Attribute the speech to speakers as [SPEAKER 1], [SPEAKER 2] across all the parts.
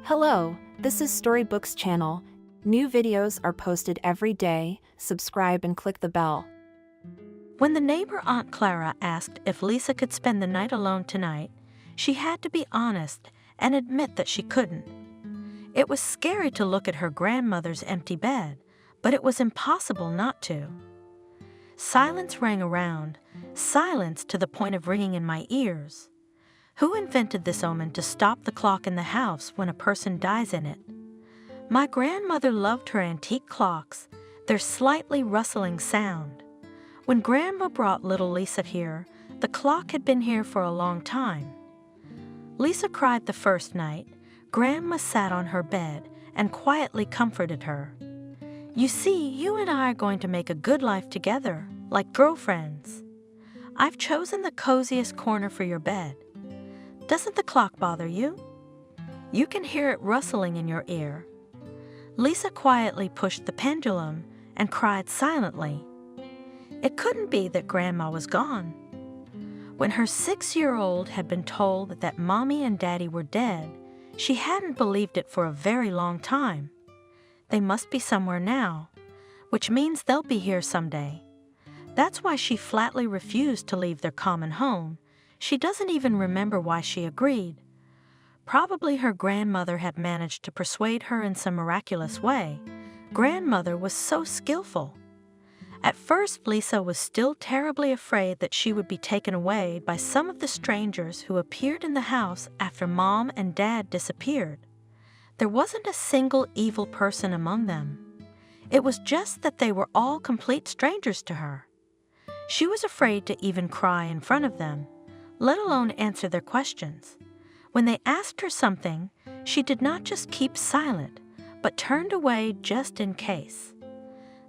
[SPEAKER 1] Hello, this is Storybooks channel. New videos are posted every day. Subscribe and click the bell.
[SPEAKER 2] When the neighbor Aunt Clara asked if Lisa could spend the night alone tonight, she had to be honest and admit that she couldn't. It was scary to look at her grandmother's empty bed, but it was impossible not to. Silence rang around, silence to the point of ringing in my ears. Who invented this omen to stop the clock in the house when a person dies in it? My grandmother loved her antique clocks, their slightly rustling sound. When Grandma brought little Lisa here, the clock had been here for a long time. Lisa cried the first night. Grandma sat on her bed and quietly comforted her. "You see, you and I are going to make a good life together, like girlfriends. I've chosen the coziest corner for your bed. Doesn't the clock bother you? You can hear it rustling in your ear." Lisa quietly pushed the pendulum and cried silently. It couldn't be that Grandma was gone. When her 6-year-old had been told that Mommy and Daddy were dead, she hadn't believed it for a very long time. They must be somewhere now, which means they'll be here someday. That's why she flatly refused to leave their common home. She doesn't even remember why she agreed. Probably her grandmother had managed to persuade her in some miraculous way. Grandmother was so skillful. At first, Lisa was still terribly afraid that she would be taken away by some of the strangers who appeared in the house after Mom and Dad disappeared. There wasn't a single evil person among them. It was just that they were all complete strangers to her. She was afraid to even cry in front of them, let alone answer their questions. When they asked her something, she did not just keep silent, but turned away just in case.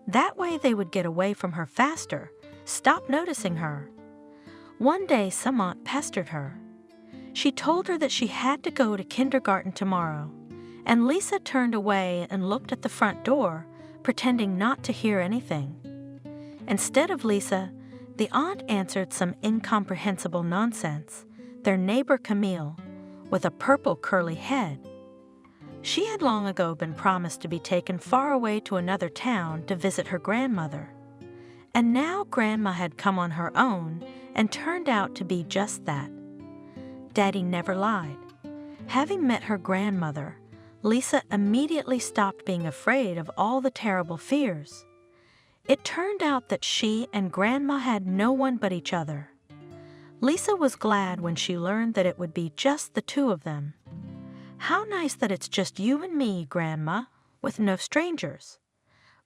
[SPEAKER 2] That way they would get away from her faster, stop noticing her. One day some aunt pestered her. She told her that she had to go to kindergarten tomorrow, and Lisa turned away and looked at the front door, pretending not to hear anything. Instead of Lisa, the aunt answered some incomprehensible nonsense, their neighbor Camille, with a purple curly head. She had long ago been promised to be taken far away to another town to visit her grandmother. And now Grandma had come on her own and turned out to be just that. Daddy never lied. Having met her grandmother, Lisa immediately stopped being afraid of all the terrible fears. It turned out that she and Grandma had no one but each other. Lisa was glad when she learned that it would be just the two of them. "How nice that it's just you and me, Grandma, with no strangers.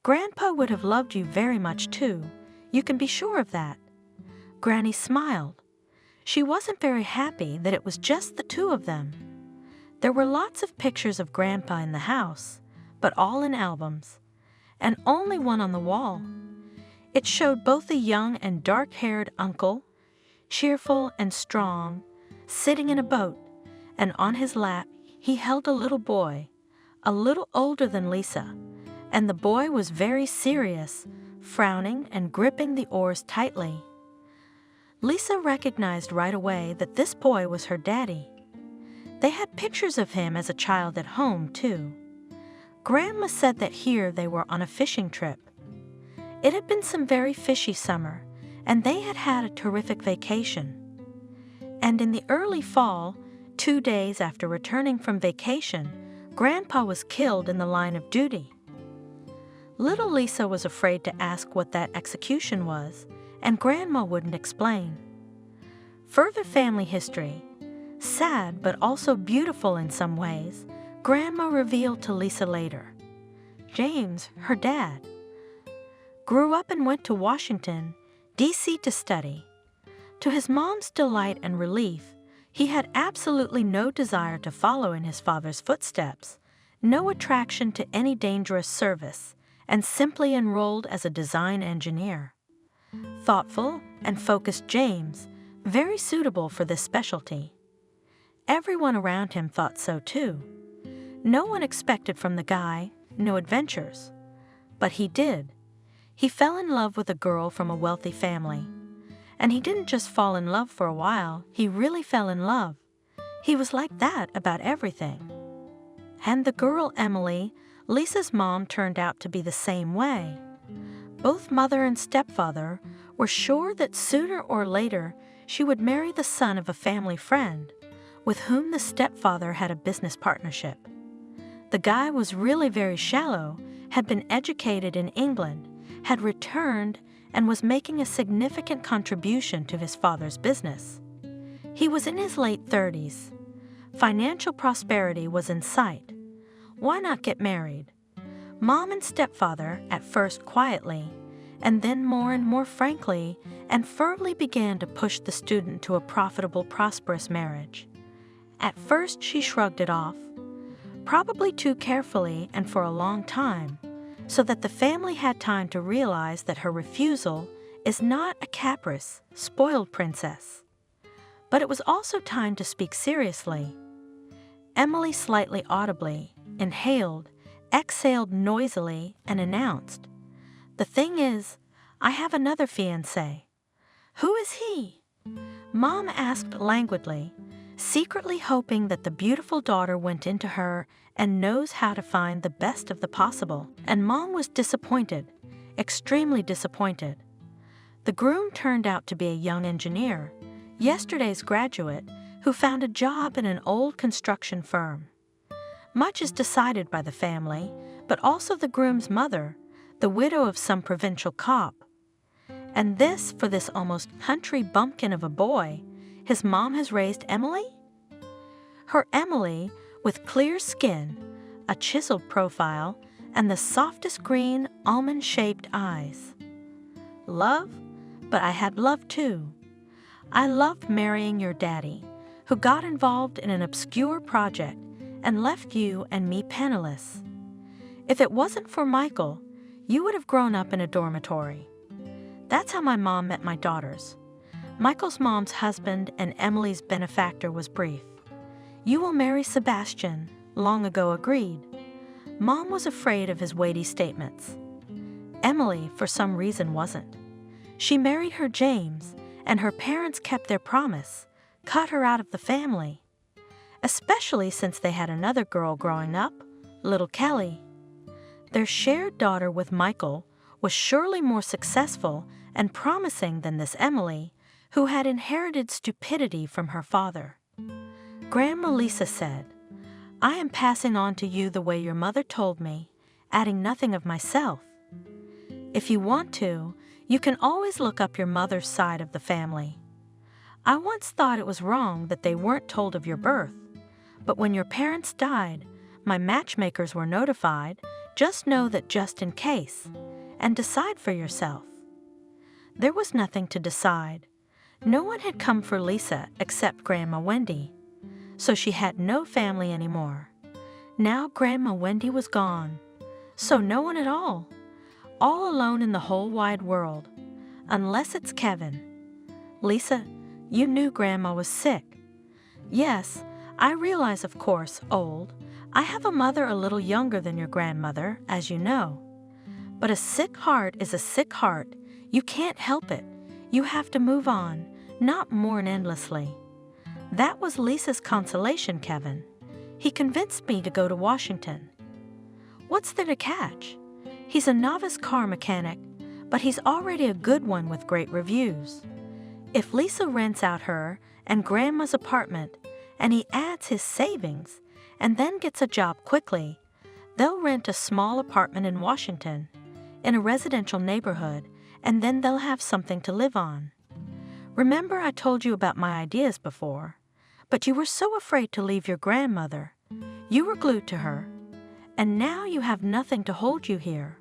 [SPEAKER 2] Grandpa would have loved you very much too. You can be sure of that." Granny smiled. She wasn't very happy that it was just the two of them. There were lots of pictures of Grandpa in the house, but all in albums, and only one on the wall. It showed both a young and dark-haired uncle, cheerful and strong, sitting in a boat, and on his lap he held a little boy, a little older than Lisa, and the boy was very serious, frowning and gripping the oars tightly. Lisa recognized right away that this boy was her daddy. They had pictures of him as a child at home, too. Grandma said that here they were on a fishing trip. It had been some very fishy summer, and they had had a terrific vacation. And in the early fall, 2 days after returning from vacation, Grandpa was killed in the line of duty. Little Lisa was afraid to ask what that execution was, and Grandma wouldn't explain. Further family history, sad but also beautiful in some ways, Grandma revealed to Lisa later. James, her dad, grew up and went to Washington, D.C. to study. To his mom's delight and relief, he had absolutely no desire to follow in his father's footsteps, no attraction to any dangerous service, and simply enrolled as a design engineer. Thoughtful and focused James, very suitable for this specialty. Everyone around him thought so too. No one expected from the guy, no adventures. But he did. He fell in love with a girl from a wealthy family. And he didn't just fall in love for a while, he really fell in love. He was like that about everything. And the girl Emily, Lisa's mom, turned out to be the same way. Both mother and stepfather were sure that sooner or later she would marry the son of a family friend, with whom the stepfather had a business partnership. The guy was really very shallow, had been educated in England, had returned, and was making a significant contribution to his father's business. He was in his late 30s. Financial prosperity was in sight. Why not get married? Mom and stepfather, at first quietly, and then more and more frankly and firmly, began to push the student to a profitable, prosperous marriage. At first she shrugged it off, probably too carefully and for a long time, so that the family had time to realize that her refusal is not a caprice, spoiled princess. But it was also time to speak seriously. Emily slightly audibly inhaled, exhaled noisily, and announced, "The thing is, I have another fiancé." "Who is he?" Mom asked languidly, secretly hoping that the beautiful daughter went into her and knows how to find the best of the possible. And Mom was disappointed, extremely disappointed. The groom turned out to be a young engineer, yesterday's graduate, who found a job in an old construction firm. Much is decided by the family, but also the groom's mother, the widow of some provincial cop. And this, for this almost country bumpkin of a boy, his mom has raised Emily? Her Emily, with clear skin, a chiseled profile, and the softest green, almond-shaped eyes. Love? But I had love too. I loved marrying your daddy, who got involved in an obscure project and left you and me penniless. If it wasn't for Michael, you would have grown up in a dormitory. That's how my mom met my daughters. Michael's mom's husband and Emily's benefactor was brief. "You will marry Sebastian," long ago agreed. Mom was afraid of his weighty statements. Emily, for some reason, wasn't. She married her James, and her parents kept their promise, cut her out of the family. Especially since they had another girl growing up, little Kelly. Their shared daughter with Michael was surely more successful and promising than this Emily, who had inherited stupidity from her father. Grandma Lisa said, "I am passing on to you the way your mother told me, adding nothing of myself. If you want to, you can always look up your mother's side of the family. I once thought it was wrong that they weren't told of your birth, but when your parents died, my matchmakers were notified. Just know that just in case, and decide for yourself." There was nothing to decide. No one had come for Lisa except Grandma Wendy, so she had no family anymore. Now Grandma Wendy was gone, so no one at all alone in the whole wide world, unless it's Kevin. "Lisa, you knew Grandma was sick." "Yes, I realize, of course, old. I have a mother a little younger than your grandmother, as you know. But a sick heart is a sick heart. You can't help it. You have to move on, not mourn endlessly." That was Lisa's consolation, Kevin. He convinced me to go to Washington. What's there to catch? He's a novice car mechanic, but he's already a good one with great reviews. If Lisa rents out her and Grandma's apartment, and he adds his savings, and then gets a job quickly, they'll rent a small apartment in Washington, in a residential neighborhood, and then they'll have something to live on. Remember I told you about my ideas before, but you were so afraid to leave your grandmother. You were glued to her, and now you have nothing to hold you here.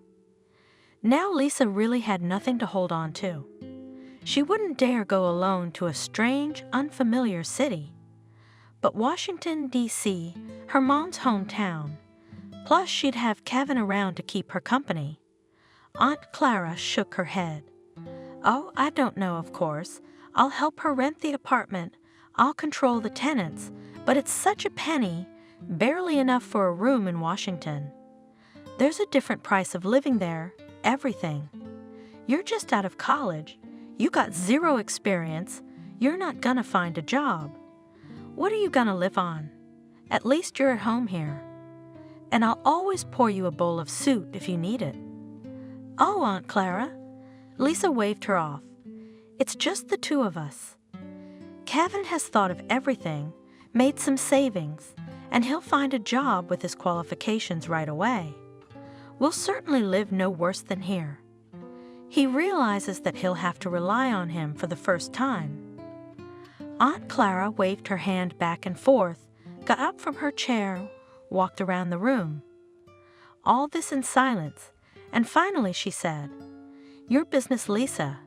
[SPEAKER 2] Now Lisa really had nothing to hold on to. She wouldn't dare go alone to a strange, unfamiliar city. But Washington, D.C., her mom's hometown. Plus she'd have Kevin around to keep her company. Aunt Clara shook her head. "Oh, I don't know, of course. I'll help her rent the apartment. I'll control the tenants, but it's such a penny, barely enough for a room in Washington. There's a different price of living there, everything. You're just out of college. You got zero experience. You're not gonna find a job. What are you gonna live on? At least you're at home here. and I'll always pour you a bowl of soup if you need it." "Oh, Aunt Clara." Lisa waved her off. "It's just the two of us. Kevin has thought of everything, made some savings, and he'll find a job with his qualifications right away. We'll certainly live no worse than here. He realizes that he'll have to rely on him for the first time." Aunt Clara waved her hand back and forth, got up from her chair, walked around the room. All this in silence, and finally she said, "Your business, Lisa.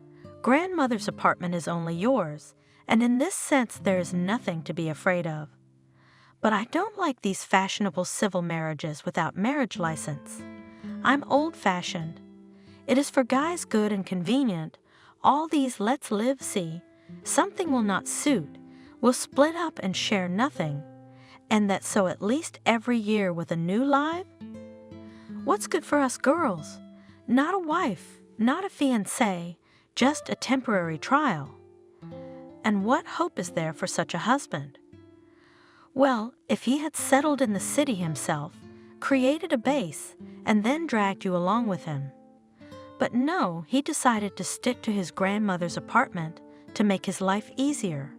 [SPEAKER 2] Grandmother's apartment is only yours, and in this sense there is nothing to be afraid of. But I don't like these fashionable civil marriages without marriage license. I'm old-fashioned. It is for guys good and convenient. All these let's live see. Something will not suit. We'll split up and share nothing. And that so at least every year with a new life? What's good for us girls? Not a wife, not a fiancé, just a temporary trial. And what hope is there for such a husband? Well, if he had settled in the city himself, created a base, and then dragged you along with him. But no, he decided to stick to his grandmother's apartment to make his life easier.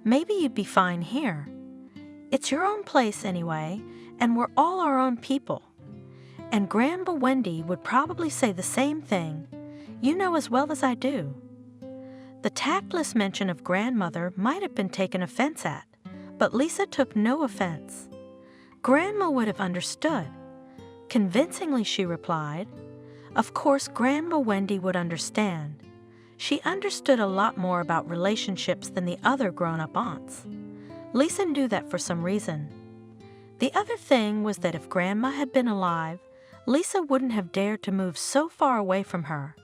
[SPEAKER 2] Maybe you'd be fine here. It's your own place anyway, and we're all our own people. And Grandma Wendy would probably say the same thing. You know as well as I do." The tactless mention of grandmother might have been taken offense at, but Lisa took no offense. Grandma would have understood. Convincingly she replied, "Of course Grandma Wendy would understand. She understood a lot more about relationships than the other grown-up aunts. Lisa knew that for some reason. The other thing was that if Grandma had been alive, Lisa wouldn't have dared to move so far away from her.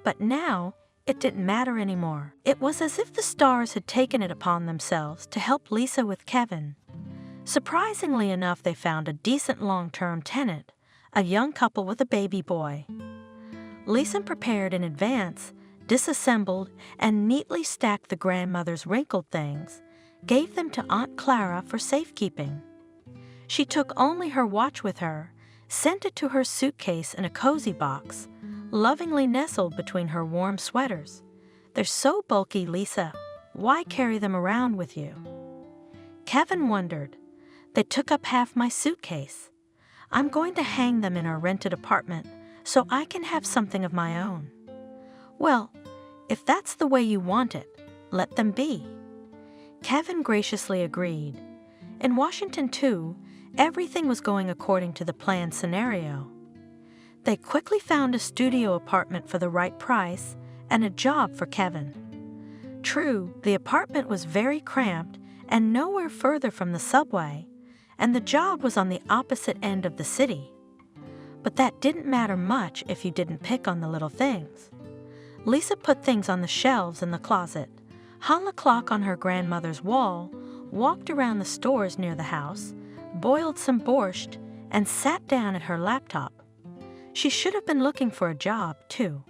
[SPEAKER 2] But now, it didn't matter anymore. It was as if the stars had taken it upon themselves to help Lisa with Kevin. Surprisingly enough, they found a decent long-term tenant, a young couple with a baby boy. Lisa prepared in advance, disassembled, and neatly stacked the grandmother's wrinkled things, gave them to Aunt Clara for safekeeping. She took only her watch with her, sent it to her suitcase in a cozy box, lovingly nestled between her warm sweaters. "They're so bulky, Lisa. Why carry them around with you?" Kevin wondered. "They took up half my suitcase. I'm going to hang them in our rented apartment so I can have something of my own." "Well, if that's the way you want it, let them be." Kevin graciously agreed. In Washington, too, everything was going according to the planned scenario. They quickly found a studio apartment for the right price and a job for Kevin. True, the apartment was very cramped and nowhere further from the subway, and the job was on the opposite end of the city. But that didn't matter much if you didn't pick on the little things. Lisa put things on the shelves in the closet, hung a clock on her grandmother's wall, walked around the stores near the house, boiled some borscht, and sat down at her laptop. She should have been looking for a job, too.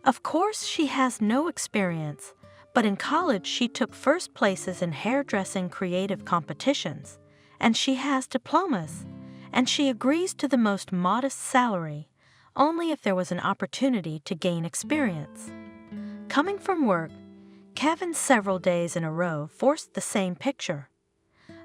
[SPEAKER 2] Of course, she has no experience, but in college she took first places in hairdressing creative competitions, and she has diplomas, and she agrees to the most modest salary, only if there was an opportunity to gain experience. Coming from work, Kevin several days in a row forced the same picture.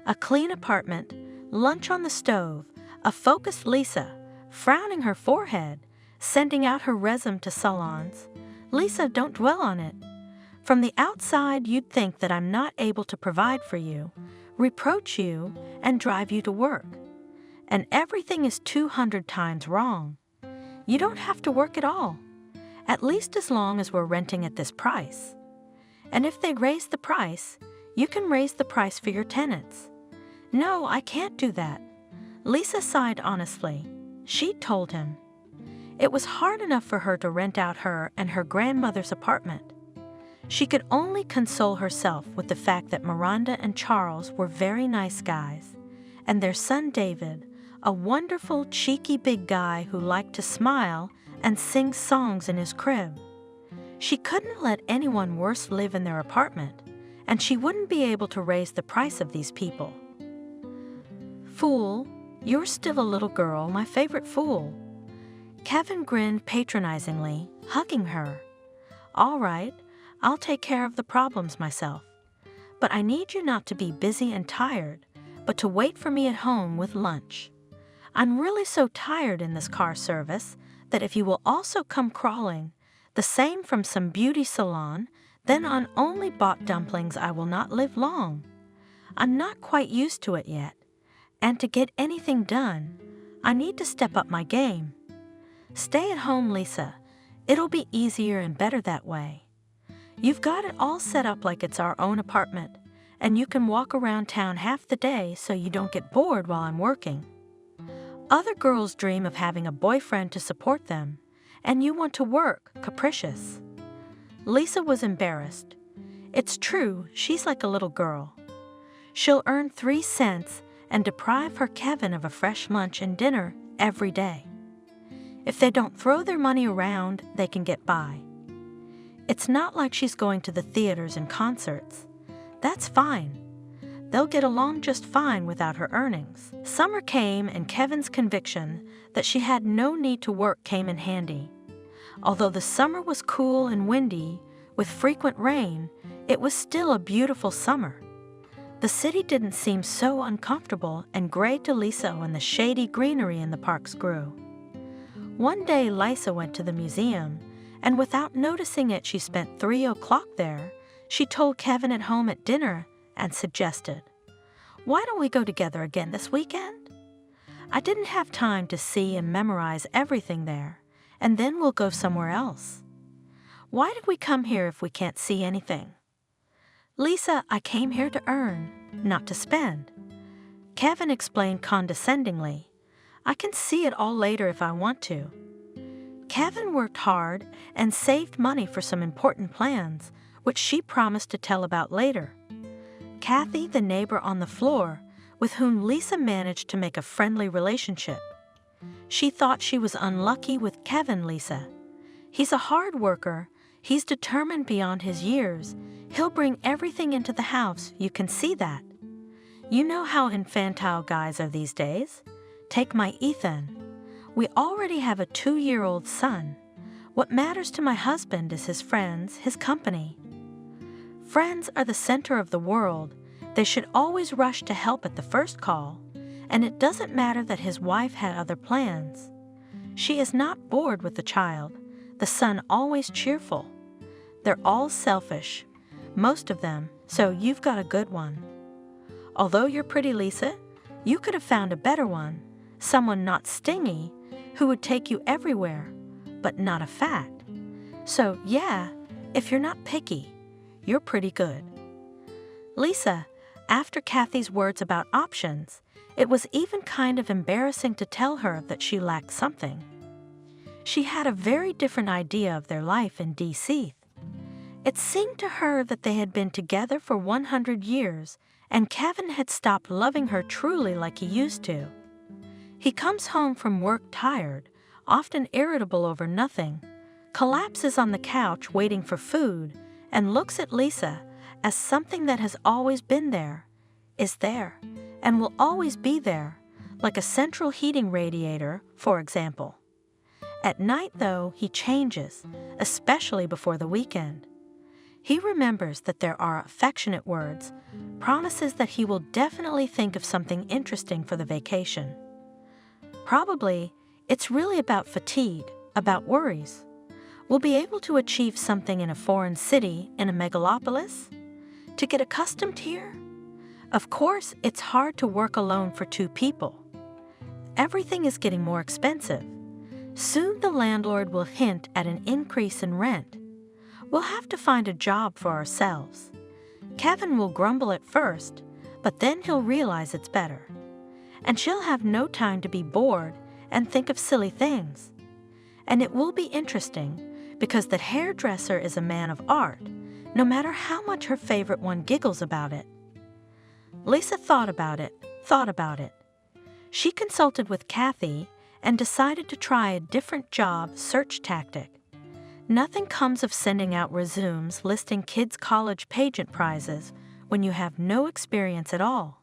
[SPEAKER 2] A clean apartment, lunch on the stove, a focused Lisa, frowning her forehead, sending out her resume to salons. "Lisa, don't dwell on it. From the outside, you'd think that I'm not able to provide for you, reproach you, and drive you to work. And everything is 200 times wrong. You don't have to work at all, at least as long as we're renting at this price. And if they raise the price, you can raise the price for your tenants." "No, I can't do that." Lisa sighed honestly. She told him. It was hard enough for her to rent out her and her grandmother's apartment. She could only console herself with the fact that Miranda and Charles were very nice guys, and their son David, a wonderful, cheeky big guy who liked to smile and sing songs in his crib. She couldn't let anyone worse live in their apartment, and she wouldn't be able to raise the price of these people. "Fool, You're still a little girl, my favorite fool." Kevin grinned patronizingly, hugging her. "All right, I'll take care of the problems myself. But I need you not to be busy and tired, but to wait for me at home with lunch. I'm really so tired in this car service that if you will also come crawling, the same from some beauty salon, then on only bought dumplings I will not live long. I'm not quite used to it yet, and to get anything done, I need to step up my game. Stay at home, Lisa. It'll be easier and better that way. You've got it all set up like it's our own apartment, and you can walk around town half the day so you don't get bored while I'm working. Other girls dream of having a boyfriend to support them, and you want to work, capricious." Lisa was embarrassed. It's true, she's like a little girl. She'll earn 3 cents and deprive her Kevin of a fresh lunch and dinner every day. If they don't throw their money around, they can get by. It's not like she's going to the theaters and concerts. That's fine. They'll get along just fine without her earnings. Summer came, and Kevin's conviction that she had no need to work came in handy. Although the summer was cool and windy, with frequent rain, it was still a beautiful summer. The city didn't seem so uncomfortable and gray to Lisa when the shady greenery in the parks grew. One day Lisa went to the museum, and without noticing it she spent 3 o'clock there. She told Kevin at home at dinner and suggested, "Why don't we go together again this weekend? I didn't have time to see and memorize everything there, and then we'll go somewhere else. Why did we come here if we can't see anything?" "Lisa, I came here to earn, not to spend." Kevin explained condescendingly, "I can see it all later if I want to." Kevin worked hard and saved money for some important plans, which she promised to tell about later. Kathy, the neighbor on the floor, with whom Lisa managed to make a friendly relationship. She thought she was unlucky with Kevin, Lisa. He's a hard worker, he's determined beyond his years, he'll bring everything into the house, you can see that. You know how infantile guys are these days. Take my Ethan. We already have a 2-year-old son. What matters to my husband is his friends, his company. Friends are the center of the world. They should always rush to help at the first call, and it doesn't matter that his wife had other plans. She is not bored with the child, the son always cheerful. They're all selfish, most of them, so you've got a good one. Although you're pretty, Lisa, you could have found a better one, someone not stingy, who would take you everywhere, but not a fact. So yeah, if you're not picky, you're pretty good." Lisa, after Kathy's words about options, it was even kind of embarrassing to tell her that she lacked something. She had a very different idea of their life in D.C. It seemed to her that they had been together for 100 years, and Kevin had stopped loving her truly like he used to. He comes home from work tired, often irritable over nothing, collapses on the couch waiting for food, and looks at Lisa as something that has always been there, is there, and will always be there, like a central heating radiator, for example. At night, though, he changes, especially before the weekend. He remembers that there are affectionate words, promises that he will definitely think of something interesting for the vacation. Probably, it's really about fatigue, about worries. We'll be able to achieve something in a foreign city, in a megalopolis? To get accustomed here? Of course, it's hard to work alone for 2 people. Everything is getting more expensive. Soon the landlord will hint at an increase in rent. We'll have to find a job for ourselves. Kevin will grumble at first, but then he'll realize it's better. And she'll have no time to be bored and think of silly things. And it will be interesting because the hairdresser is a man of art, no matter how much her favorite one giggles about it. Lisa thought about it. She consulted with Kathy and decided to try a different job search tactic. Nothing comes of sending out resumes listing kids' college pageant prizes when you have no experience at all.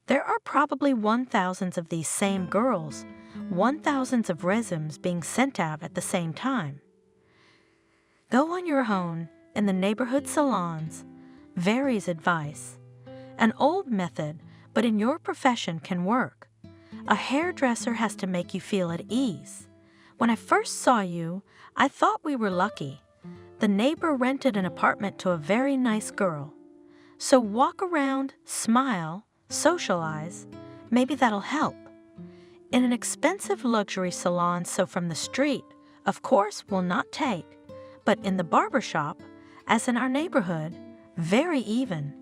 [SPEAKER 2] There are probably 1,000 of these same girls, 1,000 of resumes being sent out at the same time. Go on your own in the neighborhood salons. Varies advice. An old method, but in your profession can work. A hairdresser has to make you feel at ease. When I first saw you, I thought we were lucky. The neighbor rented an apartment to a very nice girl. So walk around, smile, socialize. Maybe that'll help. In an expensive luxury salon, so from the street, of course, will not take. But in the barber shop, as in our neighborhood, very even.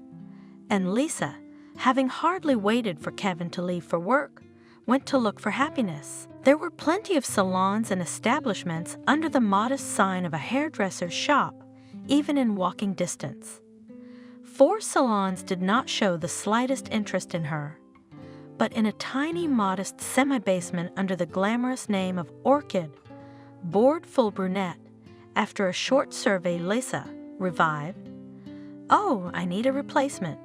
[SPEAKER 2] And Lisa, having hardly waited for Kevin to leave for work, went to look for happiness. There were plenty of salons and establishments under the modest sign of a hairdresser's shop, even in walking distance. 4 salons did not show the slightest interest in her. But in a tiny, modest semi-basement under the glamorous name of Orchid, bored full brunette, after a short survey, Lisa revived. Oh, I need a replacement.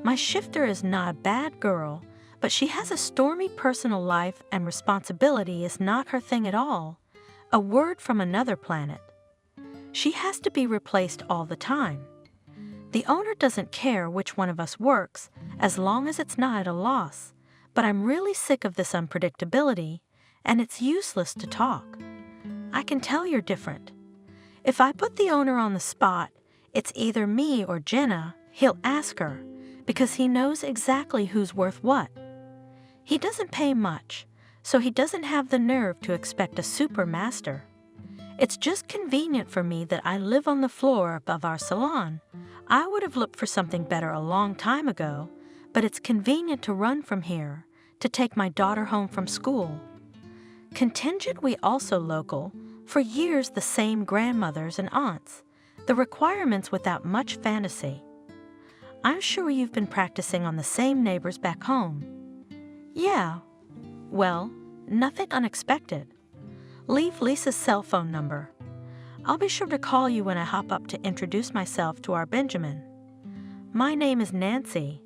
[SPEAKER 2] My shifter is not a bad girl, but she has a stormy personal life and responsibility is not her thing at all. A word from another planet. She has to be replaced all the time. The owner doesn't care which one of us works, as long as it's not at a loss, but I'm really sick of this unpredictability, and it's useless to talk. I can tell you're different. If I put the owner on the spot, it's either me or Jenna, he'll ask her, because he knows exactly who's worth what. He doesn't pay much, so he doesn't have the nerve to expect a super master. It's just convenient for me that I live on the floor above our salon. I would have looked for something better a long time ago, but it's convenient to run from here, to take my daughter home from school. Contingent we also local, for years the same grandmothers and aunts, the requirements without much fantasy. I'm sure you've been practicing on the same neighbors back home. Yeah, well, nothing unexpected. Leave Lisa's cell phone number. I'll be sure to call you when I hop up to introduce myself to our Benjamin. My name is Nancy.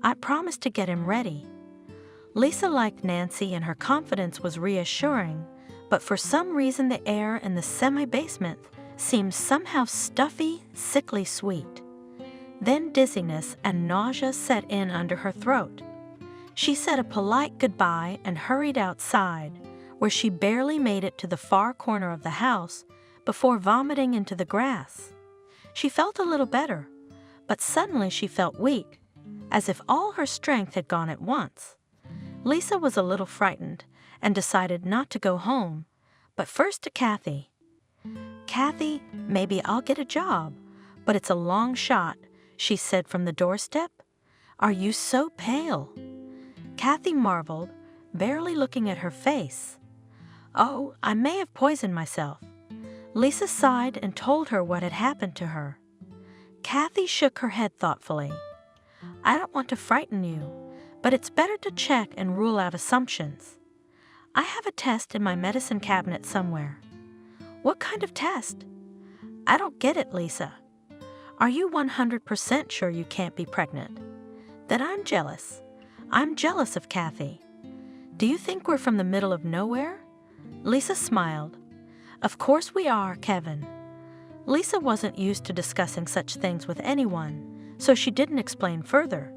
[SPEAKER 2] I promised to get him ready. Lisa liked Nancy and her confidence was reassuring, but for some reason the air in the semi-basement seemed somehow stuffy, sickly sweet. Then dizziness and nausea set in under her throat. She said a polite goodbye and hurried outside, where she barely made it to the far corner of the house before vomiting into the grass. She felt a little better, but suddenly she felt weak, as if all her strength had gone at once. Lisa was a little frightened and decided not to go home, but first to Kathy. Kathy, maybe I'll get a job, but it's a long shot, she said from the doorstep. Are you so pale? Kathy marveled, barely looking at her face. Oh, I may have poisoned myself. Lisa sighed and told her what had happened to her. Kathy shook her head thoughtfully. I don't want to frighten you, but it's better to check and rule out assumptions. I have a test in my medicine cabinet somewhere. What kind of test? I don't get it, Lisa. Are you 100% sure you can't be pregnant? Then I'm jealous. I'm jealous of Kathy. Do you think we're from the middle of nowhere? Lisa smiled. Of course we are, Kevin. Lisa wasn't used to discussing such things with anyone, so she didn't explain further.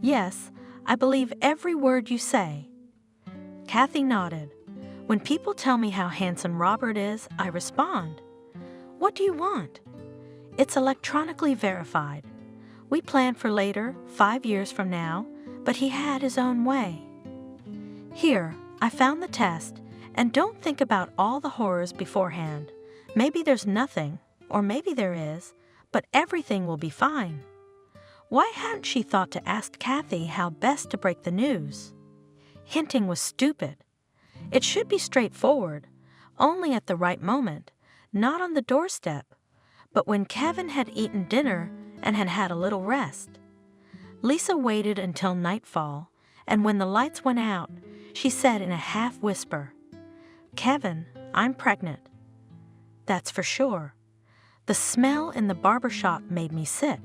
[SPEAKER 2] Yes, I believe every word you say. Kathy nodded. When people tell me how handsome Robert is, I respond. What do you want? It's electronically verified. We plan for later, 5 years from now, but he had his own way. Here, I found the test, and don't think about all the horrors beforehand. Maybe there's nothing, or maybe there is, but everything will be fine. Why hadn't she thought to ask Kathy how best to break the news? Hinting was stupid. It should be straightforward, only at the right moment, not on the doorstep, but when Kevin had eaten dinner and had had a little rest. Lisa waited until nightfall, and when the lights went out, she said in a half whisper, Kevin, I'm pregnant. That's for sure. The smell in the barber shop made me sick.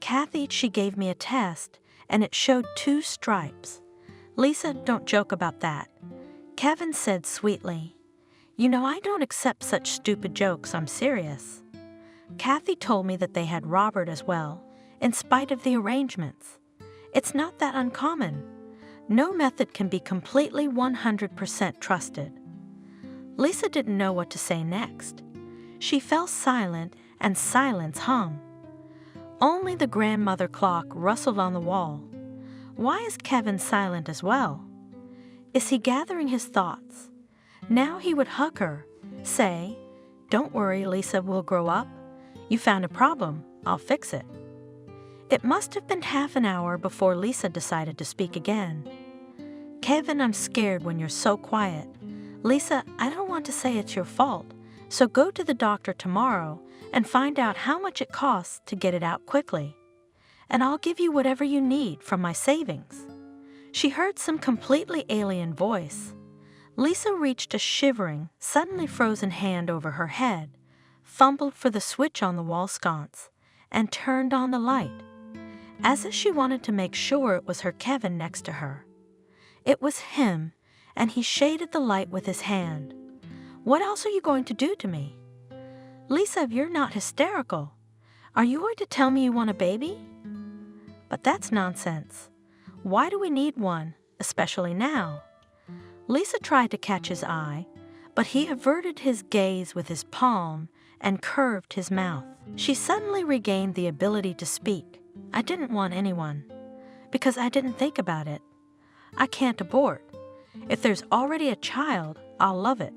[SPEAKER 2] Kathy, she gave me a test, and it showed 2 stripes. "Lisa, don't joke about that." Kevin said sweetly. "You know, I don't accept such stupid jokes, I'm serious." Kathy told me that they had Robert as well, in spite of the arrangements. It's not that uncommon. No method can be completely 100% trusted. Lisa didn't know what to say next. She fell silent, and silence hung. Only the grandmother clock rustled on the wall. Why is Kevin silent as well? Is he gathering his thoughts? Now he would hug her, say, "Don't worry, Lisa, we'll grow up. You found a problem, I'll fix it." It must have been half an hour before Lisa decided to speak again. "Kevin, I'm scared when you're so quiet. Lisa, I don't want to say it's your fault, so go to the doctor tomorrow and find out how much it costs to get it out quickly. And I'll give you whatever you need from my savings." She heard some completely alien voice. Lisa reached a shivering, suddenly frozen hand over her head, fumbled for the switch on the wall sconce, and turned on the light, as if she wanted to make sure it was her Kevin next to her. It was him, and he shaded the light with his hand. "What else are you going to do to me?" "Lisa, you're not hysterical. Are you going to tell me you want a baby?" "But that's nonsense. Why do we need one, especially now?" Lisa tried to catch his eye, but he averted his gaze with his palm and curved his mouth. She suddenly regained the ability to speak. "I didn't want anyone, because I didn't think about it. I can't abort. If there's already a child, I'll love it.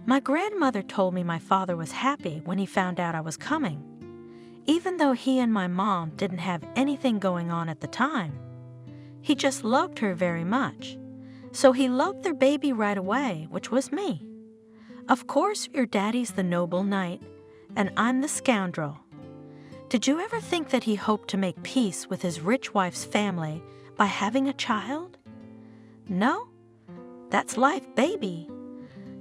[SPEAKER 2] My grandmother told me my father was happy when he found out I was coming, even though he and my mom didn't have anything going on at the time. He just loved her very much, so he loved their baby right away, which was me. Of course, your daddy's the noble knight, and I'm the scoundrel. Did you ever think that he hoped to make peace with his rich wife's family by having a child? No? That's life, baby."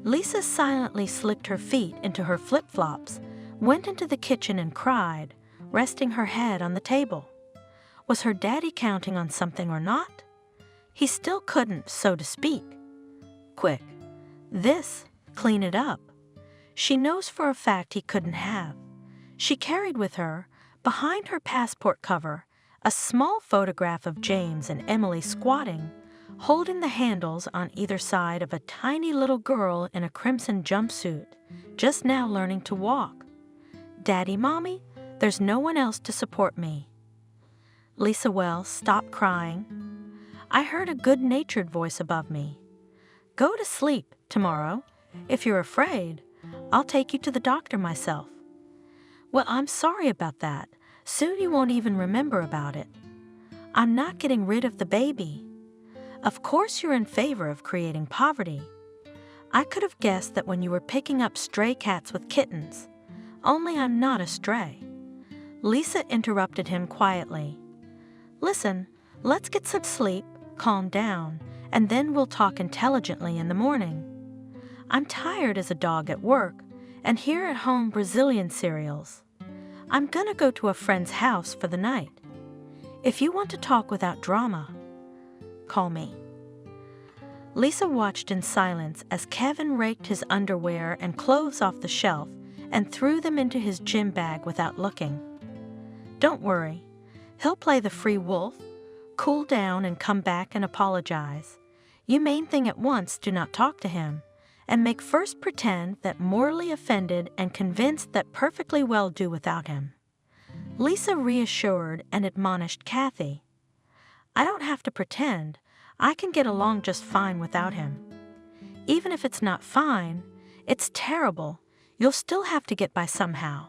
[SPEAKER 2] Lisa silently slipped her feet into her flip-flops, went into the kitchen and cried, resting her head on the table. Was her daddy counting on something or not? He still couldn't, so to speak. Quick. This, clean it up. She knows for a fact he couldn't have. She carried with her, behind her passport cover, a small photograph of James and Emily squatting, holding the handles on either side of a tiny little girl in a crimson jumpsuit, just now learning to walk. "Daddy, Mommy, there's no one else to support me." Lisa Wells stopped crying. I heard a good-natured voice above me. "Go to sleep tomorrow. If you're afraid, I'll take you to the doctor myself." "Well, I'm sorry about that. Soon you won't even remember about it." "I'm not getting rid of the baby." "Of course you're in favor of creating poverty. I could have guessed that when you were picking up stray cats with kittens, only I'm not a stray." Lisa interrupted him quietly. "Listen, let's get some sleep, calm down, and then we'll talk intelligently in the morning. I'm tired as a dog at work, and here at home Brazilian cereals. I'm gonna go to a friend's house for the night. If you want to talk without drama, call me." Lisa watched in silence as Kevin raked his underwear and clothes off the shelf and threw them into his gym bag without looking. "Don't worry. He'll play the free wolf, cool down and come back and apologize. You main thing at once, do not talk to him, and make first pretend that morally offended and convinced that perfectly well do without him." Lisa reassured and admonished Kathy. "I don't have to pretend. I can get along just fine without him. Even if it's not fine, it's terrible. You'll still have to get by somehow."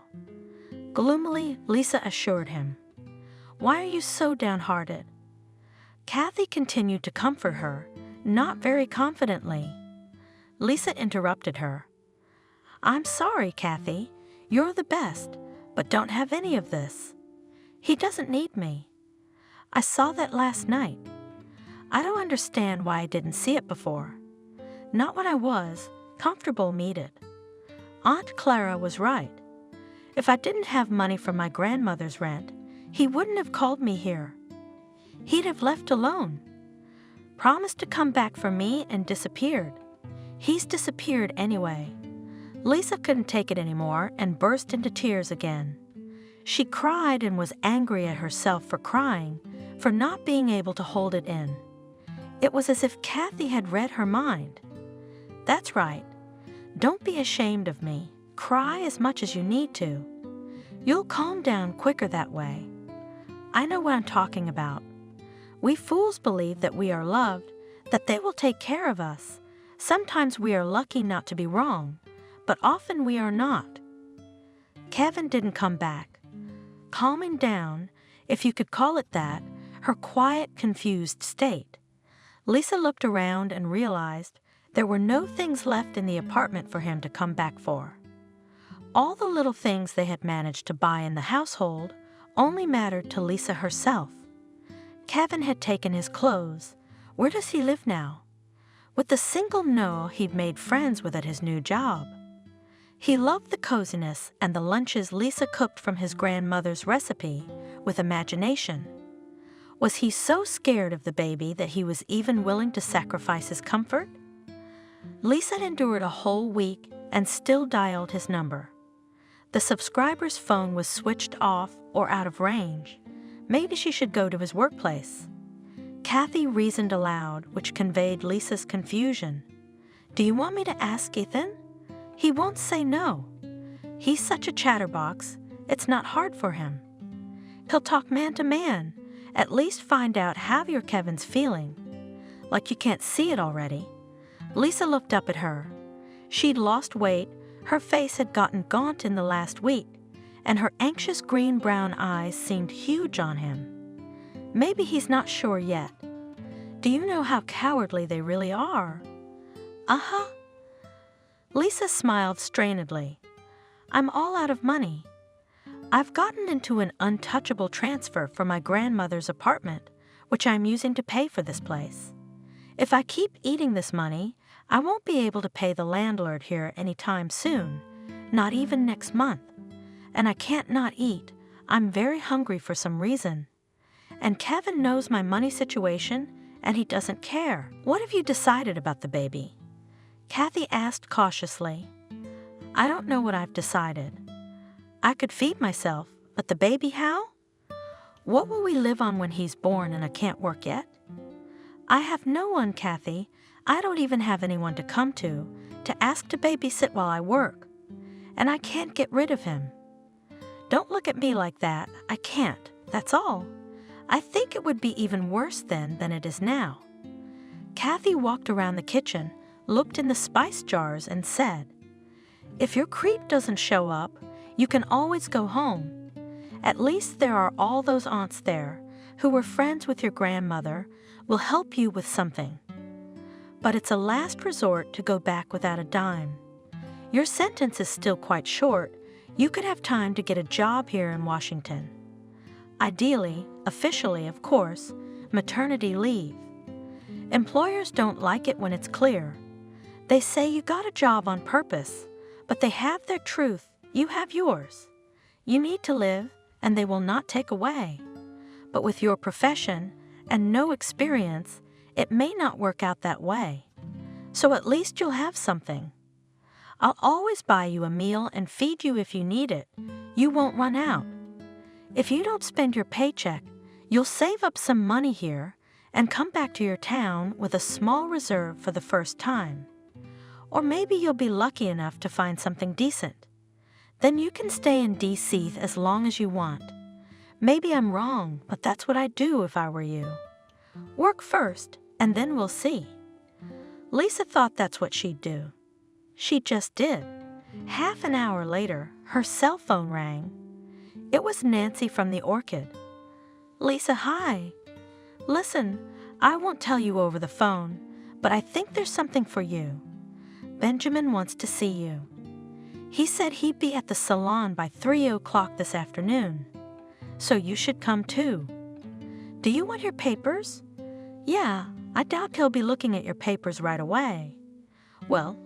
[SPEAKER 2] Gloomily, Lisa assured him. "Why are you so downhearted?" Kathy continued to comfort her, not very confidently. Lisa interrupted her. "I'm sorry, Kathy. You're the best, but don't have any of this. He doesn't need me. I saw that last night. I don't understand why I didn't see it before. Not when I was comfortable needed. Aunt Clara was right. If I didn't have money from my grandmother's rent, he wouldn't have called me here. he'd have left alone. Promised to come back for me and disappeared. He's disappeared anyway. Lisa couldn't take it anymore and burst into tears again. She cried and was angry at herself for crying, for not being able to hold it in. It was as if Kathy had read her mind. That's right. Don't be ashamed of me. Cry as much as you need to. You'll calm down quicker that way. I know what I'm talking about. We fools believe that we are loved, that they will take care of us. Sometimes we are lucky not to be wrong, but often we are not. Kevin didn't come back. Calming down, if you could call it that, her quiet, confused state, Lisa looked around and realized there were no things left in the apartment for him to come back for. All the little things they had managed to buy in the household only mattered to Lisa herself. Kevin had taken his clothes. Where does he live now? With the single Noah he'd made friends with at his new job. He loved the coziness and the lunches Lisa cooked from his grandmother's recipe with imagination. Was he so scared of the baby that he was even willing to sacrifice his comfort? Lisa had endured a whole week and still dialed his number. The subscriber's phone was switched off or out of range. Maybe she should go to his workplace. Kathy reasoned aloud, which conveyed Lisa's confusion. Do you want me to ask Ethan? He won't say no. He's such a chatterbox, it's not hard for him. He'll talk man to man, at least find out how your Kevin's feeling. Like you can't see it already. Lisa looked up at her. She'd lost weight, her face had gotten gaunt in the last week, and her anxious green-brown eyes seemed huge on him. Maybe he's not sure yet. Do you know how cowardly they really are? Uh-huh. Lisa smiled strainedly. I'm all out of money. I've gotten into an untouchable transfer for my grandmother's apartment, which I'm using to pay for this place. If I keep eating this money, I won't be able to pay the landlord here any time soon, not even next month. And I can't not eat. I'm very hungry for some reason. And Kevin knows my money situation, and he doesn't care. What have you decided about the baby? Kathy asked cautiously. I don't know what I've decided. I could feed myself, but the baby how? What will we live on when he's born and I can't work yet? I have no one, Kathy. I don't even have anyone to come to ask to babysit while I work. And I can't get rid of him. Don't look at me like that. I can't, that's all. I think it would be even worse then than it is now. Kathy walked around the kitchen, looked in the spice jars, and said, If your creep doesn't show up, you can always go home. At least there are all those aunts there, who were friends with your grandmother, will help you with something. But it's a last resort to go back without a dime. Your sentence is still quite short. You could have time to get a job here in Washington. Ideally, officially, of course, maternity leave. Employers don't like it when it's clear. They say you got a job on purpose, but they have their truth, you have yours. You need to live, and they will not take away. But with your profession and no experience, it may not work out that way. So at least you'll have something. I'll always buy you a meal and feed you if you need it. You won't run out. If you don't spend your paycheck, you'll save up some money here and come back to your town with a small reserve for the first time. Or maybe you'll be lucky enough to find something decent. Then you can stay in D.C. as long as you want. Maybe I'm wrong, but that's what I'd do if I were you. Work first, and then we'll see. Lisa thought that's what she'd do. She just did. Half an hour later, her cell phone rang. It was Nancy from the Orchid. Lisa, hi. Listen, I won't tell you over the phone, but I think there's something for you. Benjamin wants to see you. He said he'd be at the salon by 3 o'clock this afternoon. So you should come too. Do you want your papers? Yeah, I doubt he'll be looking at your papers right away. Well,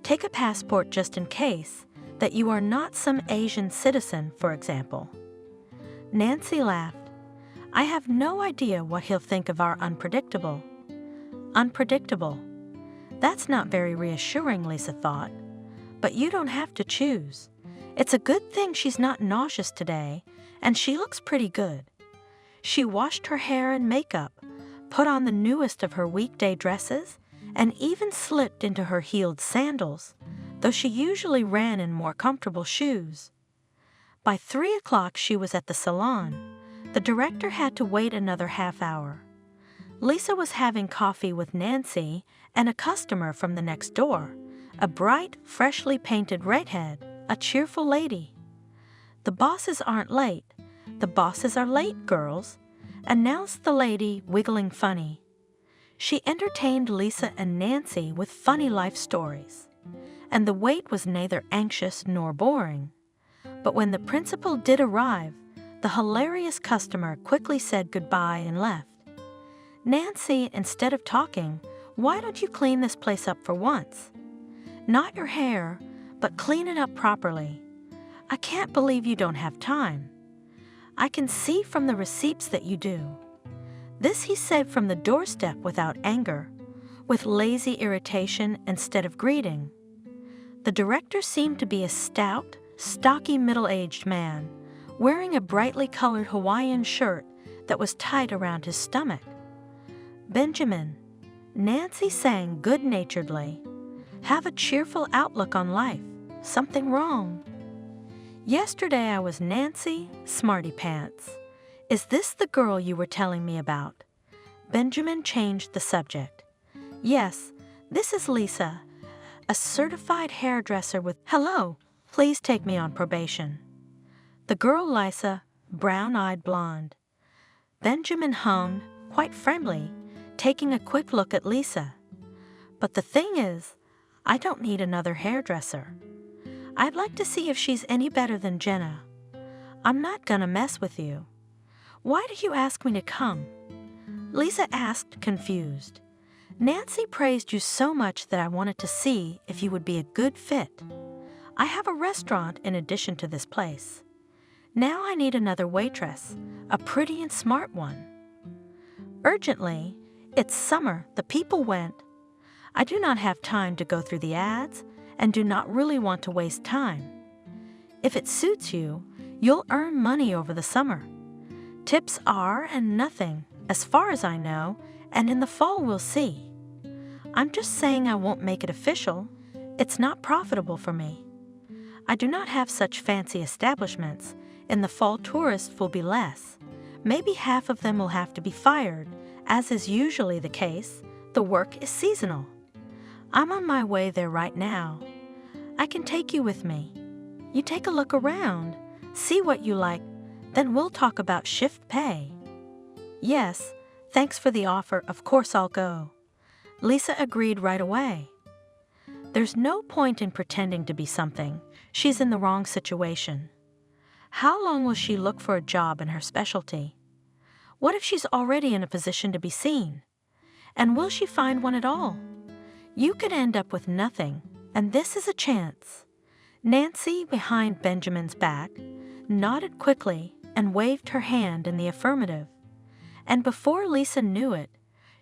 [SPEAKER 2] take a passport just in case, that you are not some Asian citizen, for example. Nancy laughed. I have no idea what he'll think of our unpredictable. Unpredictable. That's not very reassuring, Lisa thought. But you don't have to choose. It's a good thing she's not nauseous today, and she looks pretty good. She washed her hair and makeup, put on the newest of her weekday dresses, and even slipped into her heeled sandals, though she usually ran in more comfortable shoes. By 3 o'clock she was at the salon. The director had to wait another half hour. Lisa was having coffee with Nancy and a customer from the next door, a bright, freshly painted redhead, a cheerful lady. "The bosses aren't late. The bosses are late, girls," announced the lady, wiggling funny. She entertained Lisa and Nancy with funny life stories, and the wait was neither anxious nor boring. But when the principal did arrive, the hilarious customer quickly said goodbye and left. "Nancy, instead of talking, why don't you clean this place up for once? Not your hair, but clean it up properly. I can't believe you don't have time. I can see from the receipts that you do." This he said from the doorstep without anger, with lazy irritation instead of greeting. The director seemed to be a stout, stocky middle-aged man, wearing a brightly colored Hawaiian shirt that was tight around his stomach. "Benjamin," Nancy sang good-naturedly, "have a cheerful outlook on life. Something wrong." "Yesterday I was Nancy, Smarty Pants. Is this the girl you were telling me about?" Benjamin changed the subject. "Yes, this is Lisa, a certified hairdresser with—" "Hello, please take me on probation." "The girl Lisa, brown-eyed blonde." Benjamin hummed, quite friendly, taking a quick look at Lisa. "But the thing is, I don't need another hairdresser. I'd like to see if she's any better than Jenna. I'm not gonna mess with you. Why did you ask me to come?" Lisa asked, confused. "Nancy praised you so much that I wanted to see if you would be a good fit. I have a restaurant in addition to this place. Now I need another waitress, a pretty and smart one. Urgently, it's summer, the people went. I do not have time to go through the ads and do not really want to waste time. If it suits you, you'll earn money over the summer. Tips are and nothing, as far as I know, and in the fall we'll see. I'm just saying I won't make it official. It's not profitable for me. I do not have such fancy establishments. In the fall tourists will be less. Maybe half of them will have to be fired. As is usually the case, the work is seasonal. I'm on my way there right now. I can take you with me. You take a look around, see what you like, then we'll talk about shift pay." "Yes, thanks for the offer, of course I'll go." Lisa agreed right away. There's no point in pretending to be something. She's in the wrong situation. How long will she look for a job in her specialty? What if she's already in a position to be seen? And will she find one at all? You could end up with nothing, and this is a chance. Nancy, behind Benjamin's back, nodded quickly and waved her hand in the affirmative. And before Lisa knew it,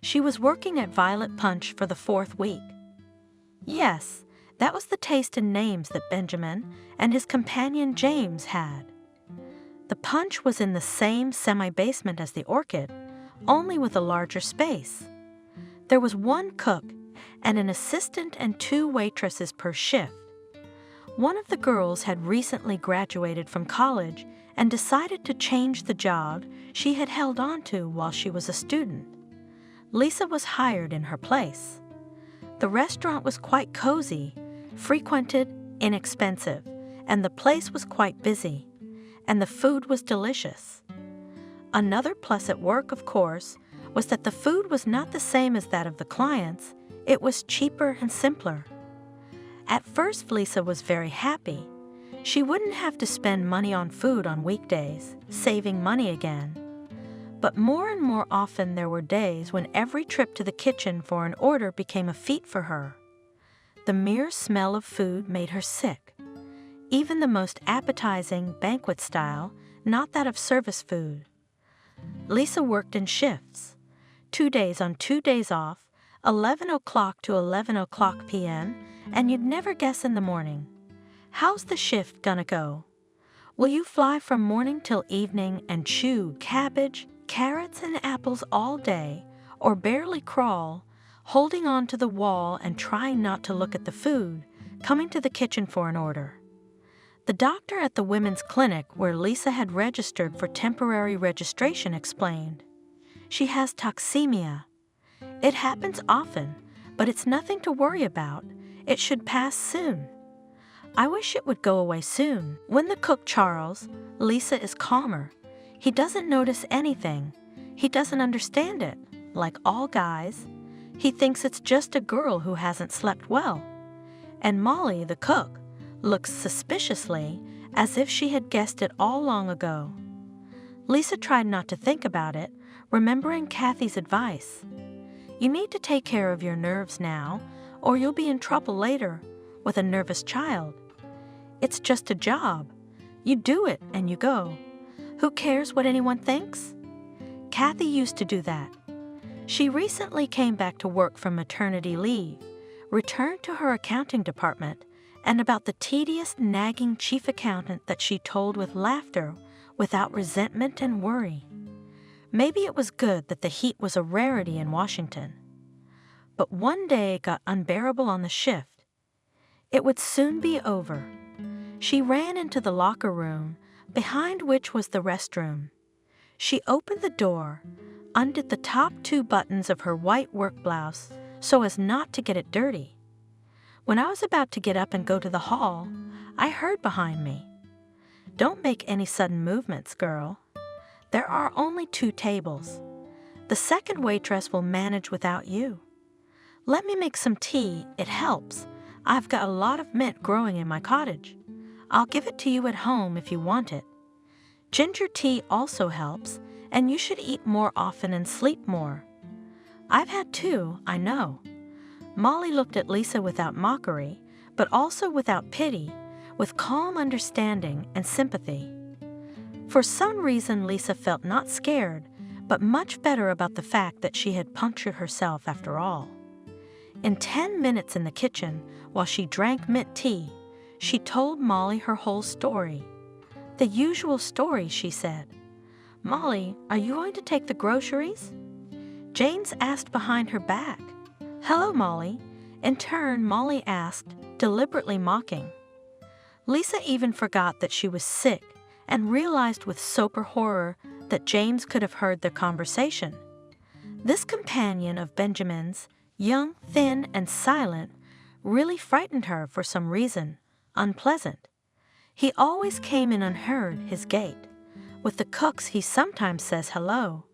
[SPEAKER 2] she was working at Violet Punch for the 4th week. Yes, that was the taste in names that Benjamin and his companion James had. The Punch was in the same semi-basement as the Orchid, only with a larger space. There was 1 cook and an assistant and 2 waitresses per shift. One of the girls had recently graduated from college and decided to change the job she had held on to while she was a student. Lisa was hired in her place. The restaurant was quite cozy, frequented, inexpensive, and the place was quite busy, and the food was delicious. Another plus at work, of course, was that the food was not the same as that of the clients. It was cheaper and simpler. At first, Lisa was very happy. She wouldn't have to spend money on food on weekdays, saving money again. But more and more often there were days when every trip to the kitchen for an order became a feat for her. The mere smell of food made her sick. Even the most appetizing banquet style, not that of service food. Lisa worked in shifts, 2 days on 2 days off, 11 o'clock to 11 o'clock p.m., and you'd never guess in the morning. How's the shift gonna go? Will you fly from morning till evening and chew cabbage, carrots, and apples all day, or barely crawl, holding on to the wall and trying not to look at the food, coming to the kitchen for an order? The doctor at the women's clinic where Lisa had registered for temporary registration explained. She has toxemia. It happens often, but it's nothing to worry about. It should pass soon. I wish it would go away soon. When the cook Charles, Lisa is calmer. He doesn't notice anything. He doesn't understand it, like all guys. He thinks it's just a girl who hasn't slept well. And Molly, the cook, looks suspiciously as if she had guessed it all long ago. Lisa tried not to think about it, remembering Kathy's advice. You need to take care of your nerves now, or you'll be in trouble later with a nervous child. It's just a job. You do it and you go. Who cares what anyone thinks? Kathy used to do that. She recently came back to work from maternity leave, returned to her accounting department, and about the tedious, nagging chief accountant that she told with laughter, without resentment and worry. Maybe it was good that the heat was a rarity in Washington. But one day it got unbearable on the shift. It would soon be over. She ran into the locker room, behind which was the restroom. She opened the door, undid the top 2 buttons of her white work blouse so as not to get it dirty. When I was about to get up and go to the hall, I heard behind me, "Don't make any sudden movements, girl. There are only 2 tables. The second waitress will manage without you. Let me make some tea, it helps. I've got a lot of mint growing in my cottage. I'll give it to you at home if you want it. Ginger tea also helps, and you should eat more often and sleep more. I've had 2, I know." Molly looked at Lisa without mockery, but also without pity, with calm understanding and sympathy. For some reason, Lisa felt not scared, but much better about the fact that she had punctured herself after all. In 10 minutes in the kitchen, while she drank mint tea, she told Molly her whole story. The usual story, she said. "Molly, are you going to take the groceries?" James asked behind her back. "Hello, Molly." In turn, Molly asked, deliberately mocking. Lisa even forgot that she was sick and realized with sober horror that James could have heard their conversation. This companion of Benjamin's, young, thin, and silent, really frightened her for some reason, unpleasant. He always came in unheard, his gait. With the cooks he sometimes says hello,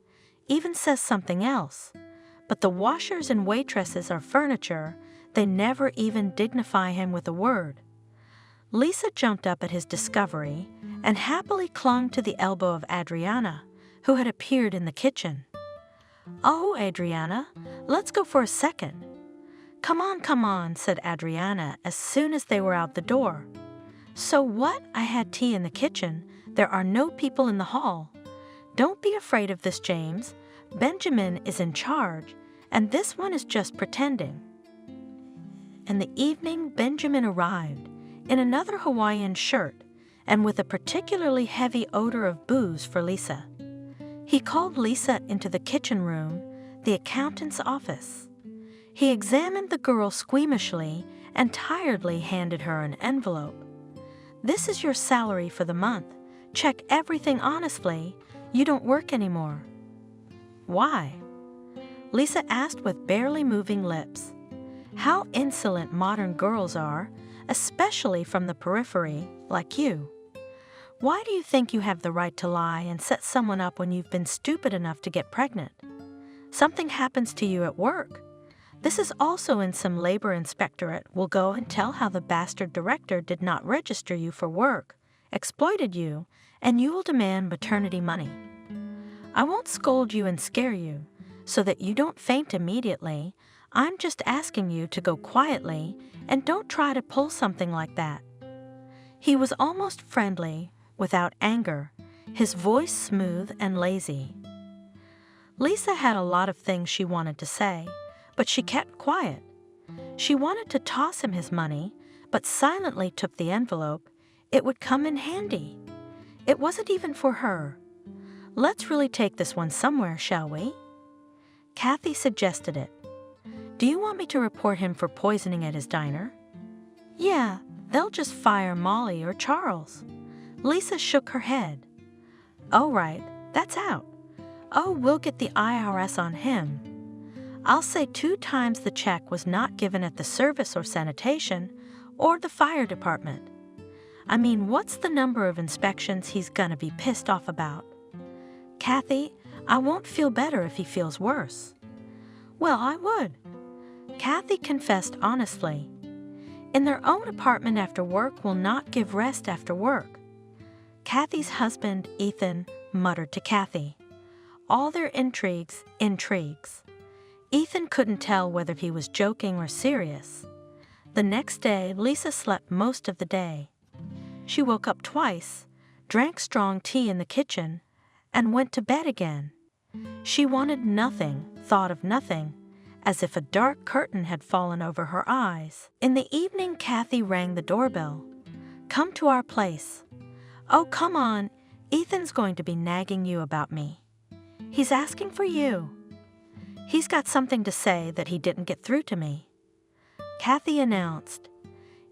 [SPEAKER 2] even says something else. But the washers and waitresses are furniture, they never even dignify him with a word. Lisa jumped up at his discovery and happily clung to the elbow of Adriana, who had appeared in the kitchen. "Oh, Adriana, let's go for a second." Come on," said Adriana as soon as they were out the door. "So what? I had tea in the kitchen. There are no people in the hall. Don't be afraid of this, James. Benjamin is in charge, and this one is just pretending." In the evening, Benjamin arrived, in another Hawaiian shirt, and with a particularly heavy odor of booze for Lisa. He called Lisa into the kitchen room, the accountant's office. He examined the girl squeamishly and tiredly handed her an envelope. "This is your salary for the month. Check everything honestly. You don't work anymore." "Why?" Lisa asked with barely moving lips. How insolent modern girls are, especially from the periphery, like you. Why do you think you have the right to lie and set someone up when you've been stupid enough to get pregnant? Something happens to you at work. This is also in some labor inspectorate will go and tell how the bastard director did not register you for work, exploited you, and you will demand maternity money. I won't scold you and scare you, so that you don't faint immediately. I'm just asking you to go quietly and don't try to pull something like that. He was almost friendly, without anger, his voice smooth and lazy. Lisa had a lot of things she wanted to say, but she kept quiet. She wanted to toss him his money, but silently took the envelope. It would come in handy. It wasn't even for her. Let's really take this one somewhere, shall we? Kathy suggested it. Do you want me to report him for poisoning at his diner? Yeah, they'll just fire Molly or Charles. Lisa shook her head. Oh, right, that's out. Oh, we'll get the IRS on him. I'll say 2 times the check was not given at the service or sanitation or the fire department. I mean, what's the number of inspections he's gonna be pissed off about? Kathy, I won't feel better if he feels worse. Well, I would. Kathy confessed honestly. In their own apartment after work will not give rest after work. Kathy's husband, Ethan, muttered to Kathy. All their intrigues. Ethan couldn't tell whether he was joking or serious. The next day, Lisa slept most of the day. She woke up twice, drank strong tea in the kitchen, and went to bed again. She wanted nothing, thought of nothing, as if a dark curtain had fallen over her eyes. In the evening, Kathy rang the doorbell. Come to our place. Oh, come on. Ethan's going to be nagging you about me. He's asking for you. He's got something to say that he didn't get through to me. Kathy announced.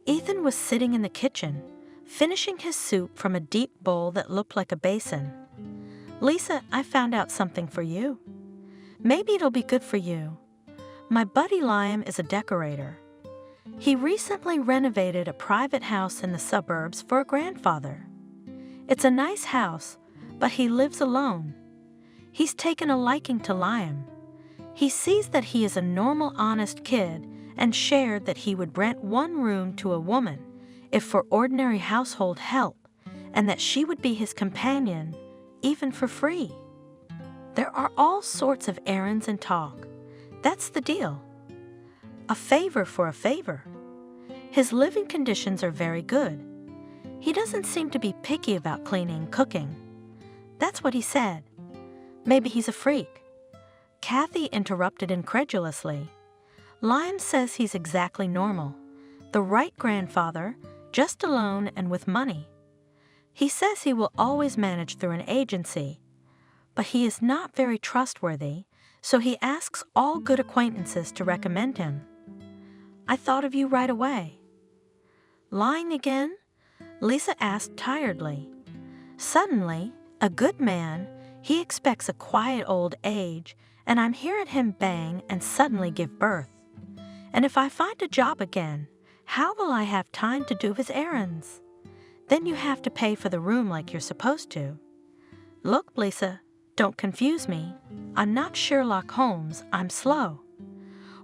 [SPEAKER 2] Ethan was sitting in the kitchen, finishing his soup from a deep bowl that looked like a basin. Lisa, I found out something for you. Maybe it'll be good for you. My buddy Liam is a decorator. He recently renovated a private house in the suburbs for a grandfather. It's a nice house, but he lives alone. He's taken a liking to Liam. He sees that he is a normal, honest kid and shared that he would rent 1 room to a woman if for ordinary household help, and that she would be his companion, even for free. There are all sorts of errands and talk. That's the deal. A favor for a favor. His living conditions are very good. He doesn't seem to be picky about cleaning, cooking. That's what he said. Maybe he's a freak. Kathy interrupted incredulously. Liam says he's exactly normal. The right grandfather, just alone and with money. He says he will always manage through an agency, but he is not very trustworthy, so he asks all good acquaintances to recommend him. I thought of you right away. Lying again? Lisa asked tiredly. Suddenly, a good man, he expects a quiet old age, and I'm hearing him bang and suddenly give birth. And if I find a job again, how will I have time to do his errands? Then you have to pay for the room like you're supposed to. Look, Lisa, don't confuse me. I'm not Sherlock Holmes, I'm slow.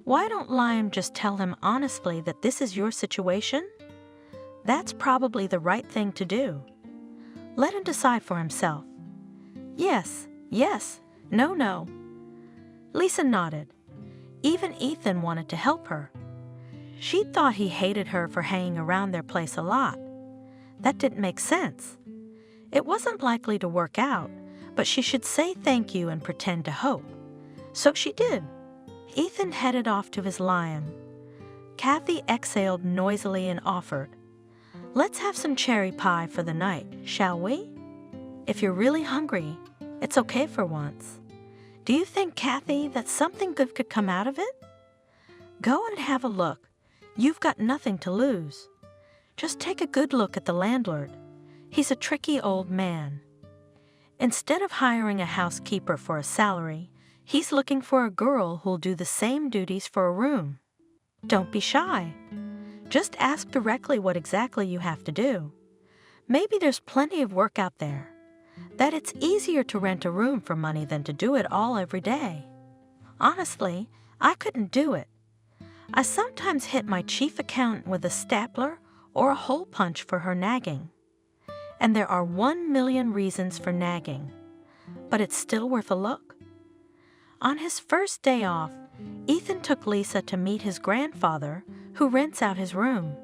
[SPEAKER 2] Why don't Liam just tell him honestly that this is your situation? That's probably the right thing to do. Let him decide for himself. Yes, no. Lisa nodded. Even Ethan wanted to help her. She thought he hated her for hanging around their place a lot. That didn't make sense. It wasn't likely to work out, but she should say thank you and pretend to hope. So she did. Ethan headed off to his Liam. Kathy exhaled noisily and offered, Let's have some cherry pie for the night, shall we? If you're really hungry, it's okay for once. Do you think, Kathy, that something good could come out of it? Go and have a look. You've got nothing to lose. Just take a good look at the landlord. He's a tricky old man. Instead of hiring a housekeeper for a salary, he's looking for a girl who'll do the same duties for a room. Don't be shy. Just ask directly what exactly you have to do. Maybe there's plenty of work out there. That it's easier to rent a room for money than to do it all every day. Honestly, I couldn't do it. I sometimes hit my chief accountant with a stapler or a hole punch for her nagging. And there are 1,000,000 reasons for nagging, but it's still worth a look. On his first day off, Ethan took Lisa to meet his grandfather, who rents out his room.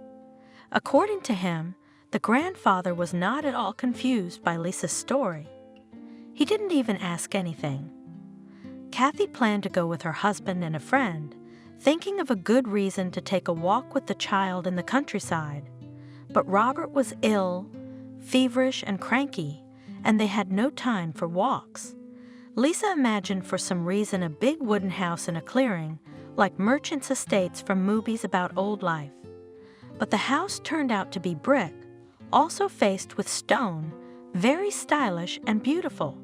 [SPEAKER 2] According to him, the grandfather was not at all confused by Lisa's story. He didn't even ask anything. Kathy planned to go with her husband and a friend, thinking of a good reason to take a walk with the child in the countryside. But Robert was ill, feverish, and cranky, and they had no time for walks. Lisa imagined for some reason a big wooden house in a clearing, like merchants' estates from movies about old life. But the house turned out to be brick, also faced with stone, very stylish and beautiful.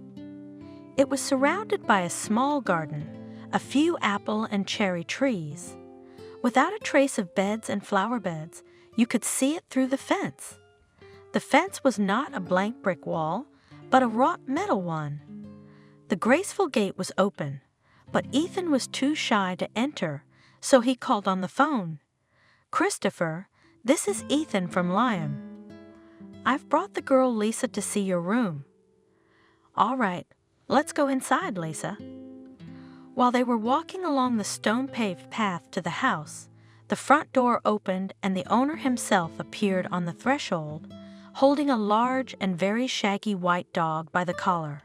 [SPEAKER 2] It was surrounded by a small garden, a few apple and cherry trees. Without a trace of beds and flower beds, you could see it through the fence. The fence was not a blank brick wall, but a wrought metal one. The graceful gate was open, but Ethan was too shy to enter, so he called on the phone. "Christopher, this is Ethan from Lyme. I've brought the girl Lisa to see your room." "All right, let's go inside, Lisa." While they were walking along the stone-paved path to the house, the front door opened and the owner himself appeared on the threshold, holding a large and very shaggy white dog by the collar.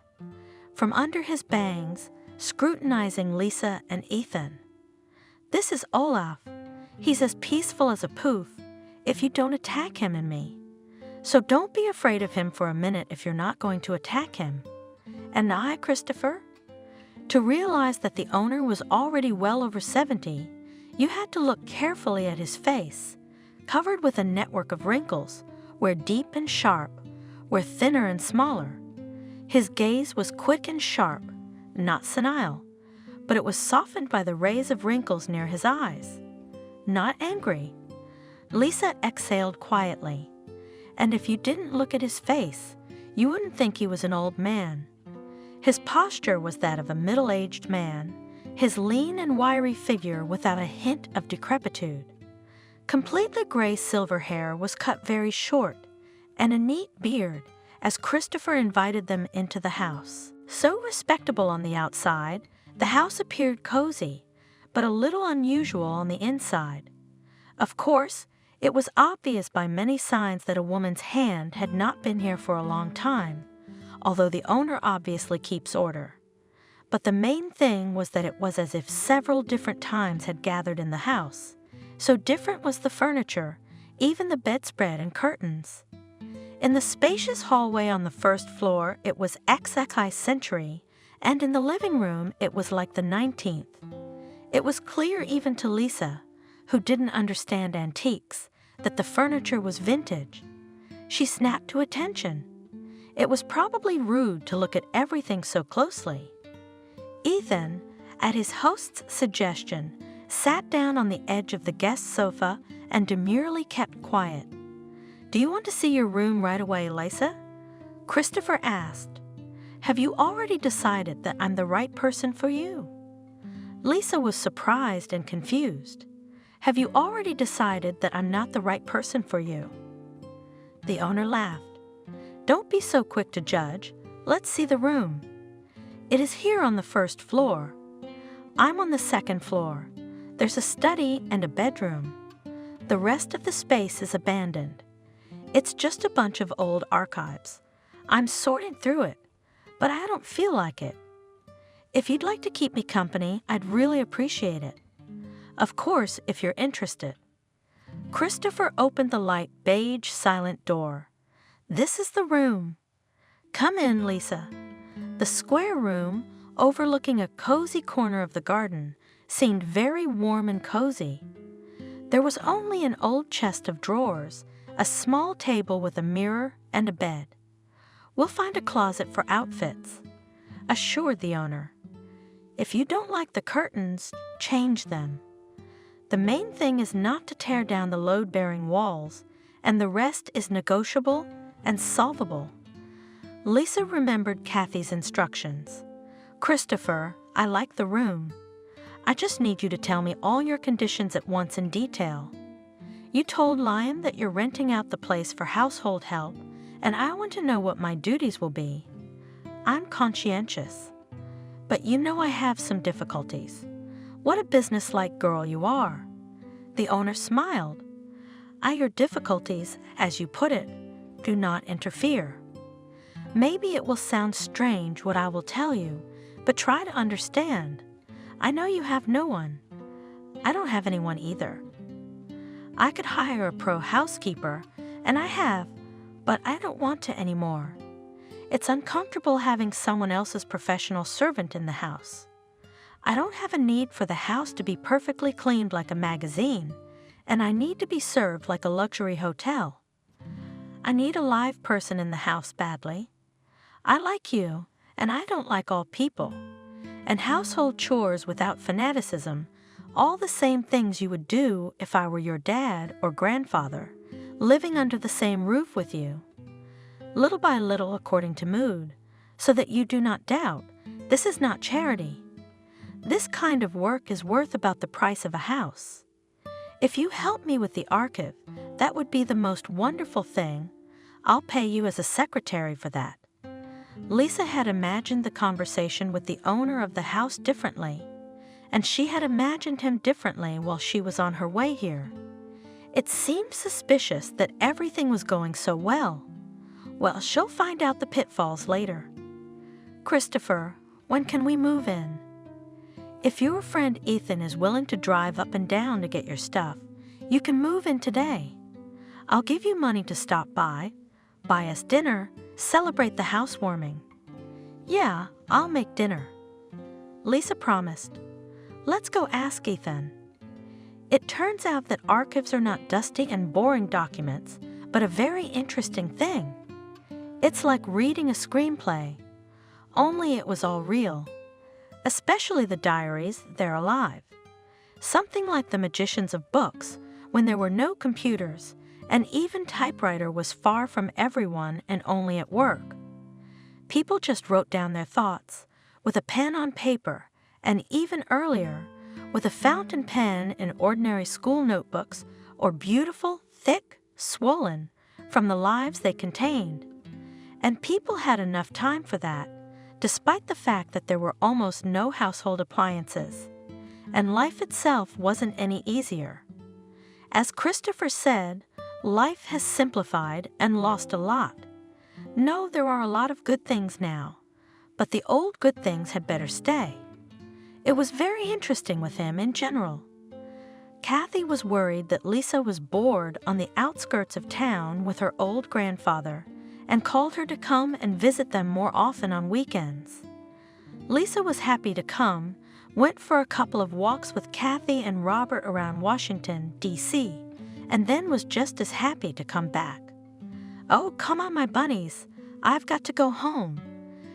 [SPEAKER 2] From under his bangs, scrutinizing Lisa and Ethan. "This is Olaf. He's as peaceful as a poof if you don't attack him and me. So don't be afraid of him for a minute if you're not going to attack him. And I, Christopher?" To realize that the owner was already well over 70, you had to look carefully at his face, covered with a network of wrinkles, where deep and sharp, where thinner and smaller. His gaze was quick and sharp, not senile, but it was softened by the rays of wrinkles near his eyes. Not angry. Lisa exhaled quietly, and if you didn't look at his face, you wouldn't think he was an old man. His posture was that of a middle-aged man, his lean and wiry figure without a hint of decrepitude. Completely gray silver hair was cut very short, and a neat beard, as Christopher invited them into the house. So respectable on the outside, the house appeared cozy, but a little unusual on the inside. Of course, it was obvious by many signs that a woman's hand had not been here for a long time, although the owner obviously keeps order. But the main thing was that it was as if several different times had gathered in the house. So different was the furniture, even the bedspread and curtains. In the spacious hallway on the first floor, it was XX century, and in the living room, it was like the 19th. It was clear even to Lisa, who didn't understand antiques, that the furniture was vintage. She snapped to attention. It was probably rude to look at everything so closely. Ethan, at his host's suggestion, sat down on the edge of the guest sofa and demurely kept quiet. "Do you want to see your room right away, Lisa?" Christopher asked. "Have you already decided that I'm the right person for you?" Lisa was surprised and confused. "Have you already decided that I'm not the right person for you?" The owner laughed. "Don't be so quick to judge. Let's see the room. It is here on the first floor. I'm on the second floor. There's a study and a bedroom. The rest of the space is abandoned. It's just a bunch of old archives. I'm sorting through it, but I don't feel like it. If you'd like to keep me company, I'd really appreciate it. Of course, if you're interested." Christopher opened the light beige silent door. "This is the room. Come in, Lisa." The square room, overlooking a cozy corner of the garden, seemed very warm and cozy. There was only an old chest of drawers, a small table with a mirror and a bed. "We'll find a closet for outfits," assured the owner. "If you don't like the curtains, change them. The main thing is not to tear down the load-bearing walls, and the rest is negotiable and solvable." Lisa remembered Kathy's instructions. "Christopher, I like the room. I just need you to tell me all your conditions at once in detail. You told Liam that you're renting out the place for household help, and I want to know what my duties will be. I'm conscientious. But you know I have some difficulties. What a businesslike girl you are." The owner smiled. Your difficulties, as you put it, do not interfere. Maybe it will sound strange what I will tell you, but try to understand. I know you have no one. I don't have anyone either. I could hire a pro housekeeper, and I have, but I don't want to anymore. It's uncomfortable having someone else's professional servant in the house. I don't have a need for the house to be perfectly cleaned like a magazine, and I need to be served like a luxury hotel. I need a live person in the house badly. I like you, and I don't like all people. And household chores without fanaticism, all the same things you would do if I were your dad or grandfather, living under the same roof with you. Little by little according to mood, so that you do not doubt, this is not charity. This kind of work is worth about the price of a house. If you help me with the archive, that would be the most wonderful thing. I'll pay you as a secretary for that. Lisa had imagined the conversation with the owner of the house differently, and she had imagined him differently while she was on her way here. It seemed suspicious that everything was going so well. Well, she'll find out the pitfalls later. Christopher, when can we move in? If your friend Ethan is willing to drive up and down to get your stuff, you can move in today. I'll give you money to stop by, buy us dinner, celebrate the housewarming. Yeah, I'll make dinner. Lisa promised. Let's go ask Ethan. It turns out that archives are not dusty and boring documents, but a very interesting thing. It's like reading a screenplay, only it was all real. Especially the diaries, they're alive. Something like the magicians of books, when there were no computers, and even typewriter was far from everyone and only at work. People just wrote down their thoughts, with a pen on paper, and even earlier, with a fountain pen in ordinary school notebooks, or beautiful, thick, swollen, from the lives they contained. And people had enough time for that, despite the fact that there were almost no household appliances, and life itself wasn't any easier. As Christopher said, life has simplified and lost a lot. No, there are a lot of good things now, but the old good things had better stay. It was very interesting with him in general. Kathy was worried that Lisa was bored on the outskirts of town with her old grandfather, and called her to come and visit them more often on weekends. Lisa was happy to come, went for a couple of walks with Kathy and Robert around Washington, D.C., and then was just as happy to come back. Oh, come on, my bunnies, I've got to go home,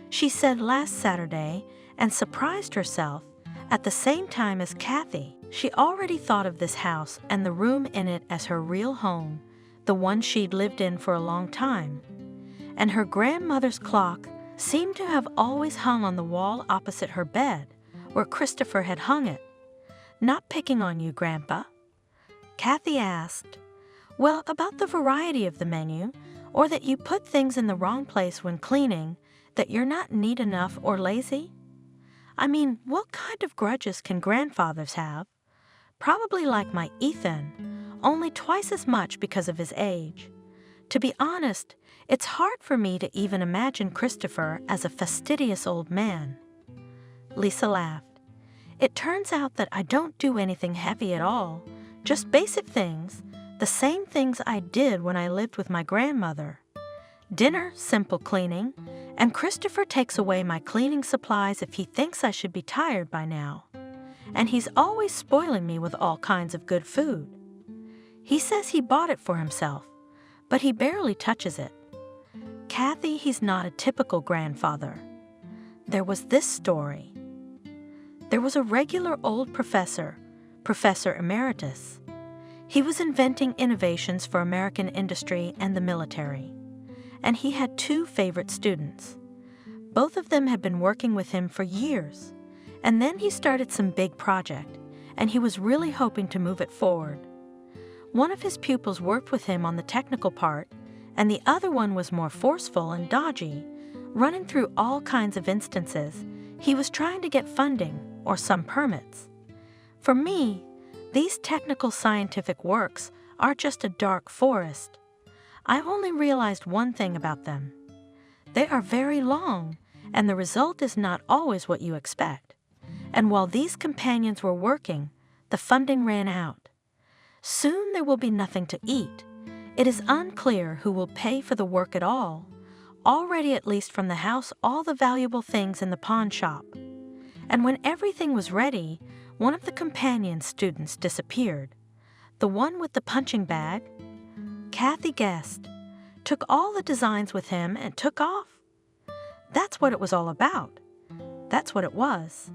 [SPEAKER 2] she said last Saturday, and surprised herself. At the same time as Kathy, she already thought of this house and the room in it as her real home, the one she'd lived in for a long time. And her grandmother's clock seemed to have always hung on the wall opposite her bed, where Christopher had hung it. Not picking on you, Grandpa. Kathy asked, well, about the variety of the menu, or that you put things in the wrong place when cleaning, that you're not neat enough or lazy? I mean, what kind of grudges can grandfathers have? Probably like my Ethan, only twice as much because of his age. To be honest, it's hard for me to even imagine Christopher as a fastidious old man. Lisa laughed. It turns out that I don't do anything heavy at all, just basic things, the same things I did when I lived with my grandmother. Dinner, simple cleaning, and Christopher takes away my cleaning supplies if he thinks I should be tired by now. And he's always spoiling me with all kinds of good food. He says he bought it for himself, but he barely touches it. Kathy, he's not a typical grandfather. There was this story. There was a regular old professor, Professor Emeritus. He was inventing innovations for American industry and the military, and he had two favorite students. Both of them had been working with him for years, and then he started some big project, and he was really hoping to move it forward. One of his pupils worked with him on the technical part, and the other one was more forceful and dodgy, running through all kinds of instances. He was trying to get funding or some permits. For me, these technical scientific works are just a dark forest. I only realized one thing about them. They are very long, and the result is not always what you expect. And while these companions were working, the funding ran out. Soon there will be nothing to eat. It is unclear who will pay for the work at all. Already, at least from the house, all the valuable things in the pawn shop. And when everything was ready, one of the companion students disappeared. The one with the punching bag? Kathy guessed. Took all the designs with him and took off. That's what it was all about. That's what it was.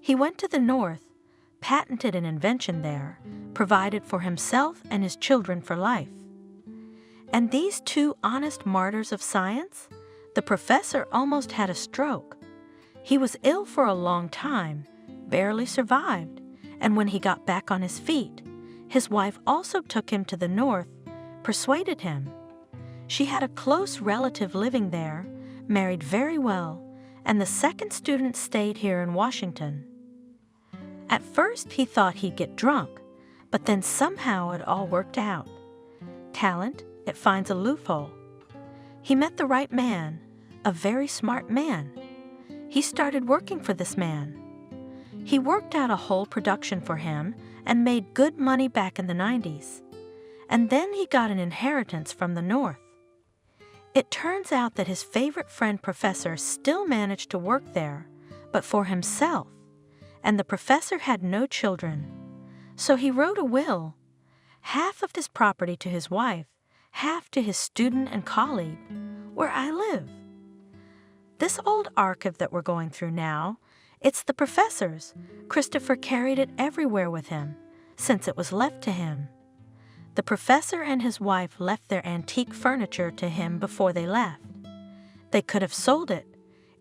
[SPEAKER 2] He went to the north, patented an invention there, provided for himself and his children for life. And these two honest martyrs of science? The professor almost had a stroke. He was ill for a long time, barely survived, and when he got back on his feet, his wife also took him to the north, persuaded him. She had a close relative living there, married very well, and the second student stayed here in Washington. At first he thought he'd get drunk, but then somehow it all worked out. Talent, it finds a loophole. He met the right man, a very smart man. He started working for this man. He worked out a whole production for him and made good money back in the 90s. And then he got an inheritance from the North. It turns out that his favorite friend professor still managed to work there, but for himself, and the professor had no children. So he wrote a will, half of his property to his wife, half to his student and colleague, where I live. This old archive that we're going through now, it's the professor's. Christopher carried it everywhere with him, since it was left to him. The professor and his wife left their antique furniture to him before they left. They could have sold it.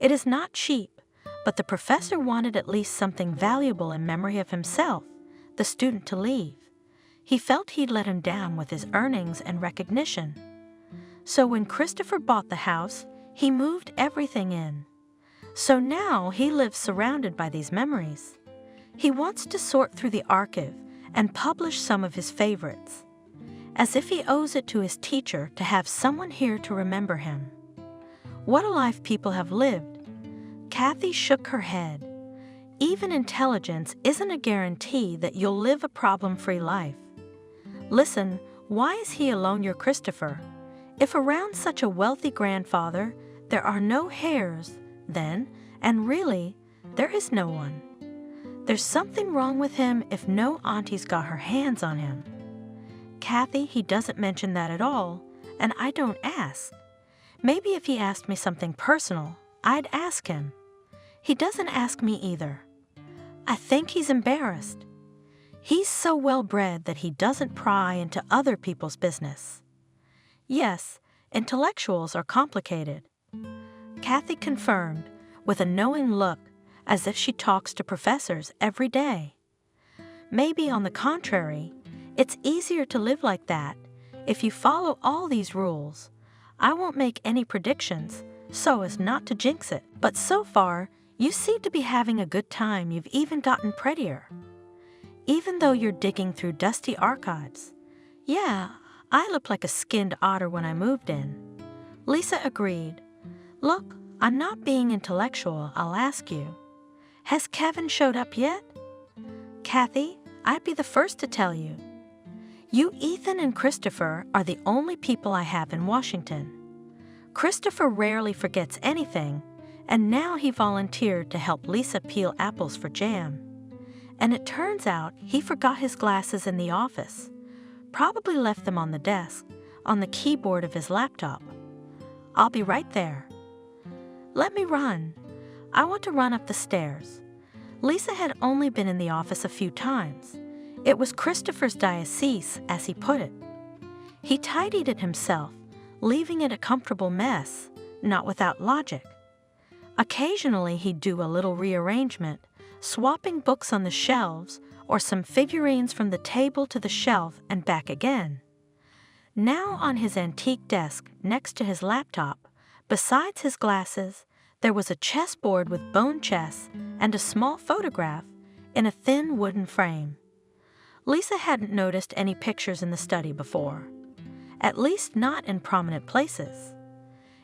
[SPEAKER 2] It is not cheap, but the professor wanted at least something valuable in memory of himself, the student to leave. He felt he'd let him down with his earnings and recognition. So when Christopher bought the house, he moved everything in. So now he lives surrounded by these memories. He wants to sort through the archive and publish some of his favorites, as if he owes it to his teacher to have someone here to remember him. What a life people have lived. Kathy shook her head. Even intelligence isn't a guarantee that you'll live a problem-free life. Listen, why is he alone, your Christopher? If around such a wealthy grandfather there are no heirs, then, and really, there is no one. There's something wrong with him if no auntie's got her hands on him. Kathy, he doesn't mention that at all, and I don't ask. Maybe if he asked me something personal, I'd ask him. He doesn't ask me either. I think he's embarrassed. He's so well-bred that he doesn't pry into other people's business. Yes, intellectuals are complicated. Kathy confirmed, with a knowing look, as if she talks to professors every day. Maybe, on the contrary, it's easier to live like that if you follow all these rules. I won't make any predictions, so as not to jinx it, but so far, you seem to be having a good time. You've even gotten prettier. Even though you're digging through dusty archives. Yeah, I looked like a skinned otter when I moved in. Lisa agreed. Look, I'm not being intellectual, I'll ask you. Has Kevin showed up yet? Kathy, I'd be the first to tell you. You, Ethan, and Christopher are the only people I have in Washington. Christopher rarely forgets anything, and now he volunteered to help Lisa peel apples for jam. And it turns out he forgot his glasses in the office, probably left them on the desk, on the keyboard of his laptop. I'll be right there. Let me run. I want to run up the stairs. Lisa had only been in the office a few times. It was Christopher's diocese, as he put it. He tidied it himself, leaving it a comfortable mess, not without logic. Occasionally he'd do a little rearrangement, swapping books on the shelves or some figurines from the table to the shelf and back again. Now on his antique desk next to his laptop, besides his glasses, there was a chessboard with bone chess and a small photograph in a thin wooden frame. Lisa hadn't noticed any pictures in the study before, at least not in prominent places.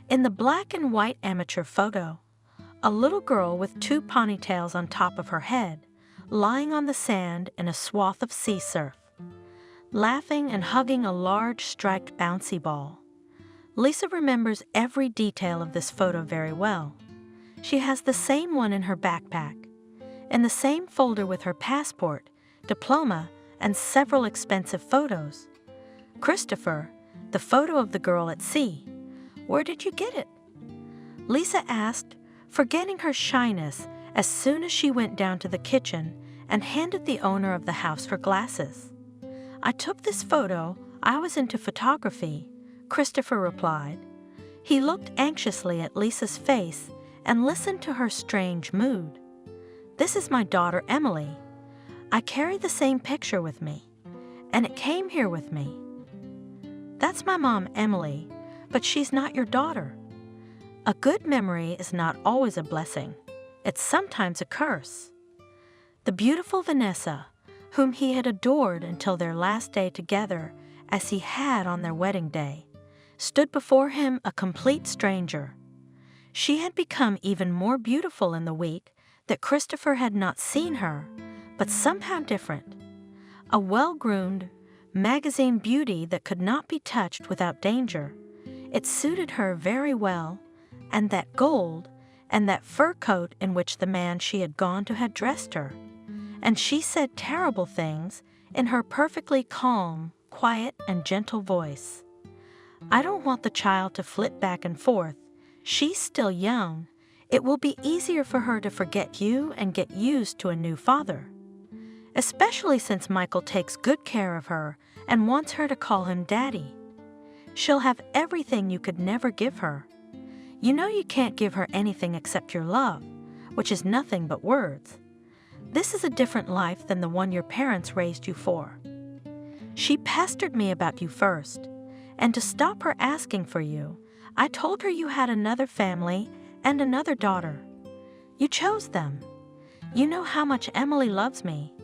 [SPEAKER 2] In the black and white amateur photo, A little girl with 2 ponytails on top of her head, lying on the sand in a swath of sea surf, laughing and hugging a large striped bouncy ball. Lisa remembers every detail of this photo very well. She has the same one in her backpack, in the same folder with her passport, diploma, and several expensive photos. Christopher, the photo of the girl at sea. Where did you get it? Lisa asked, forgetting her shyness as soon as she went down to the kitchen and handed the owner of the house her glasses. I took this photo. I was into photography, Christopher replied. He looked anxiously at Lisa's face and listened to her strange mood. This is my daughter Emily. I carry the same picture with me, and it came here with me. That's my mom, Emily, but she's not your daughter. A good memory is not always a blessing. It's sometimes a curse. The beautiful Vanessa, whom he had adored until their last day together, as he had on their wedding day, stood before him a complete stranger. She had become even more beautiful in the week that Christopher had not seen her, but somehow different. A well-groomed, magazine beauty that could not be touched without danger. It suited her very well, and that gold, and that fur coat in which the man she had gone to had dressed her. And she said terrible things in her perfectly calm, quiet, and gentle voice. I don't want the child to flit back and forth. She's still young. It will be easier for her to forget you and get used to a new father. Especially since Michael takes good care of her and wants her to call him Daddy. She'll have everything you could never give her. You know you can't give her anything except your love, which is nothing but words. This is a different life than the one your parents raised you for. She pestered me about you first, and to stop her asking for you, I told her you had another family and another daughter. You chose them. You know how much Emily loves me,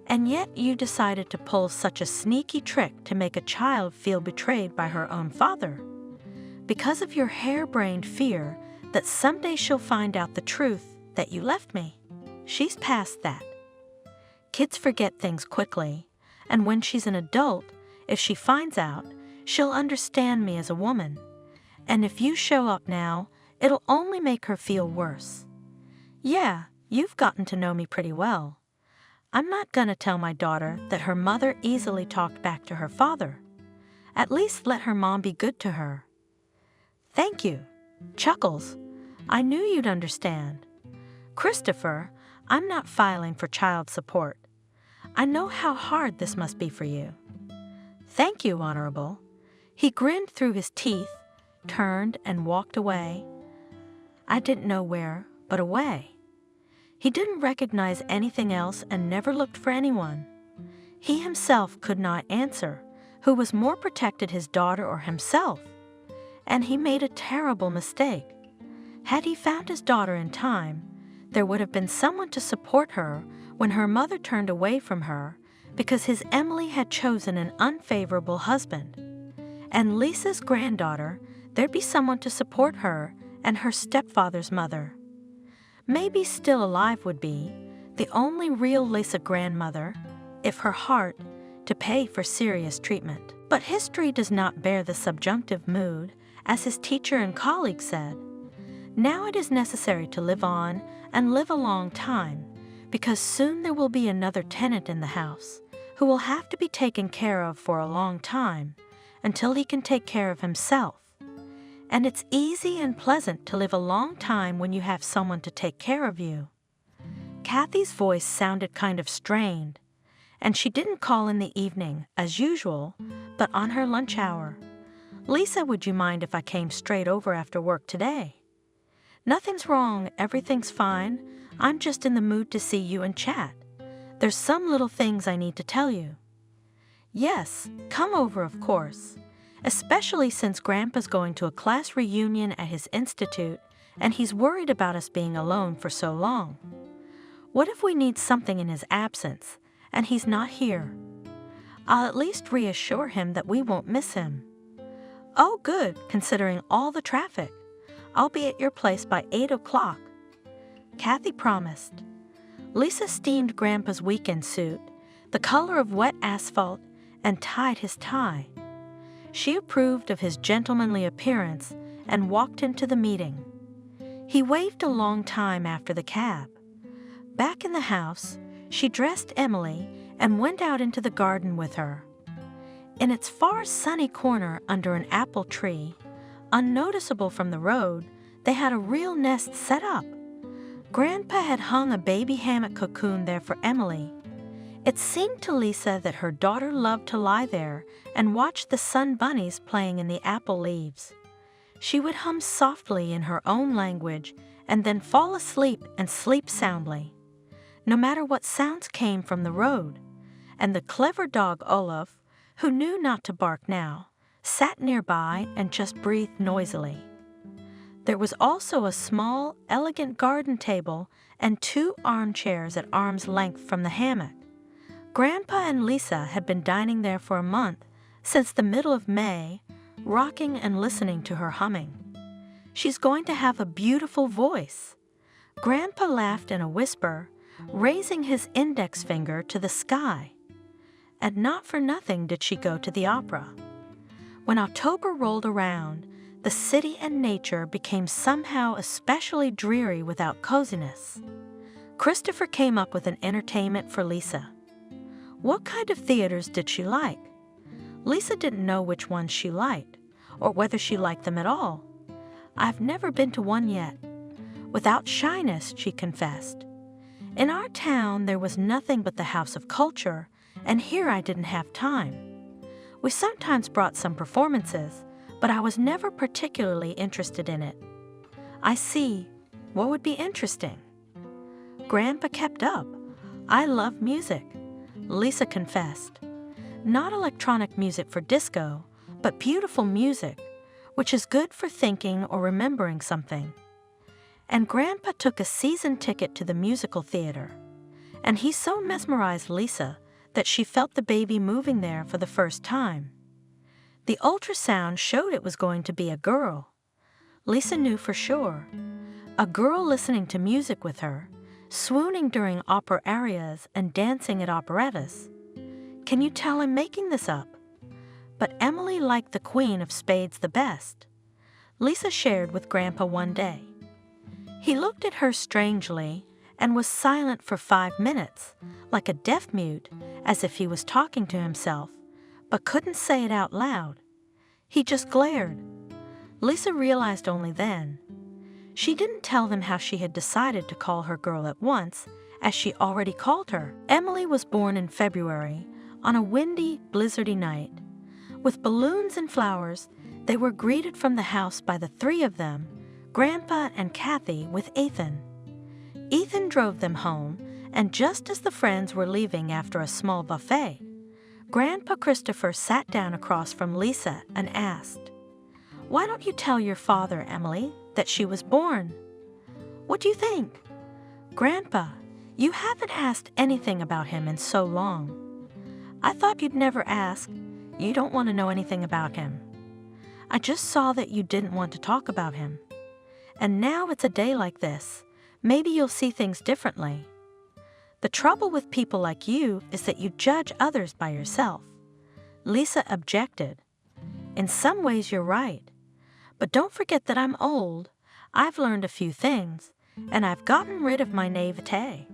[SPEAKER 2] and yet you decided to pull such a sneaky trick to make a child feel betrayed by her own father. Because of your harebrained fear that someday she'll find out the truth that you left me. She's past that. Kids forget things quickly, and when she's an adult, if she finds out, she'll understand me as a woman. And if you show up now, it'll only make her feel worse. Yeah, you've gotten to know me pretty well. I'm not gonna tell my daughter that her mother easily talked back to her father. At least let her mom be good to her. Thank you. Chuckles. I knew you'd understand. Christopher, I'm not filing for child support. I know how hard this must be for you. Thank you, Honorable. He grinned through his teeth, turned, and walked away. I didn't know where, but away. He didn't recognize anything else and never looked for anyone. He himself could not answer who was more protected, his daughter or himself. And he made a terrible mistake. Had he found his daughter in time, there would have been someone to support her when her mother turned away from her because his Emily had chosen an unfavorable husband. And Lisa's granddaughter, there'd be someone to support her and her stepfather's mother. Maybe still alive would be the only real Lisa grandmother, if her heart, to pay for serious treatment. But history does not bear the subjunctive mood, as his teacher and colleague said. Now it is necessary to live on and live a long time, because soon there will be another tenant in the house who will have to be taken care of for a long time until he can take care of himself. And it's easy and pleasant to live a long time when you have someone to take care of you. Kathy's voice sounded kind of strained, and she didn't call in the evening, as usual, but on her lunch hour. Lisa, would you mind if I came straight over after work today? Nothing's wrong, everything's fine. I'm just in the mood to see you and chat. There's some little things I need to tell you. Yes, come over, of course. Especially since Grandpa's going to a class reunion at his institute and he's worried about us being alone for so long. What if we need something in his absence and he's not here? I'll at least reassure him that we won't miss him. Oh, good, considering all the traffic. I'll be at your place by 8 o'clock. Kathy promised. Lisa steamed Grandpa's weekend suit, the color of wet asphalt, and tied his tie. She approved of his gentlemanly appearance and walked into the meeting. He waved a long time after the cab. Back in the house, she dressed Emily and went out into the garden with her. In its far sunny corner under an apple tree, unnoticeable from the road, they had a real nest set up. Grandpa had hung a baby hammock cocoon there for Emily. It seemed to Lisa that her daughter loved to lie there and watch the sun bunnies playing in the apple leaves. She would hum softly in her own language and then fall asleep and sleep soundly, no matter what sounds came from the road. And the clever dog Olaf, who knew not to bark now, sat nearby and just breathed noisily. There was also a small, elegant garden table and 2 armchairs at arm's length from the hammock. Grandpa and Lisa had been dining there for a month, since the middle of May, rocking and listening to her humming. She's going to have a beautiful voice. Grandpa laughed in a whisper, raising his index finger to the sky. And not for nothing did she go to the opera. When October rolled around, the city and nature became somehow especially dreary without coziness. Christopher came up with an entertainment for Lisa. What kind of theaters did she like? Lisa didn't know which ones she liked, or whether she liked them at all. "I've never been to one yet." Without shyness, she confessed. "In our town, there was nothing but the House of Culture, and here I didn't have time. We sometimes brought some performances, but I was never particularly interested in it." "I see. What would be interesting?" Grandpa kept up. "I love music," Lisa confessed. "Not electronic music for disco, but beautiful music, which is good for thinking or remembering something." And Grandpa took a season ticket to the musical theater. And he so mesmerized Lisa that she felt the baby moving there for the first time. The ultrasound showed it was going to be a girl. Lisa knew for sure. A girl listening to music with her, swooning during opera arias and dancing at operettas. Can you tell I'm making this up? But Emily liked the Queen of Spades the best. Lisa shared with Grandpa one day. He looked at her strangely and was silent for 5 minutes, like a deaf mute, as if he was talking to himself, but couldn't say it out loud. He just glared. Lisa realized only then. She didn't tell them how she had decided to call her girl at once, as she already called her. Emily was born in February, on a windy, blizzardy night. With balloons and flowers, they were greeted from the house by the 3 of them, Grandpa and Kathy with Ethan. Ethan drove them home, and just as the friends were leaving after a small buffet, Grandpa Christopher sat down across from Lisa and asked, "Why don't you tell your father, Emily, that she was born?" "What do you think?" "Grandpa, you haven't asked anything about him in so long." "I thought you'd never ask. You don't want to know anything about him." "I just saw that you didn't want to talk about him. And now it's a day like this. Maybe you'll see things differently. The trouble with people like you is that you judge others by yourself." Lisa objected. "In some ways you're right. But don't forget that I'm old. I've learned a few things, and I've gotten rid of my naivete.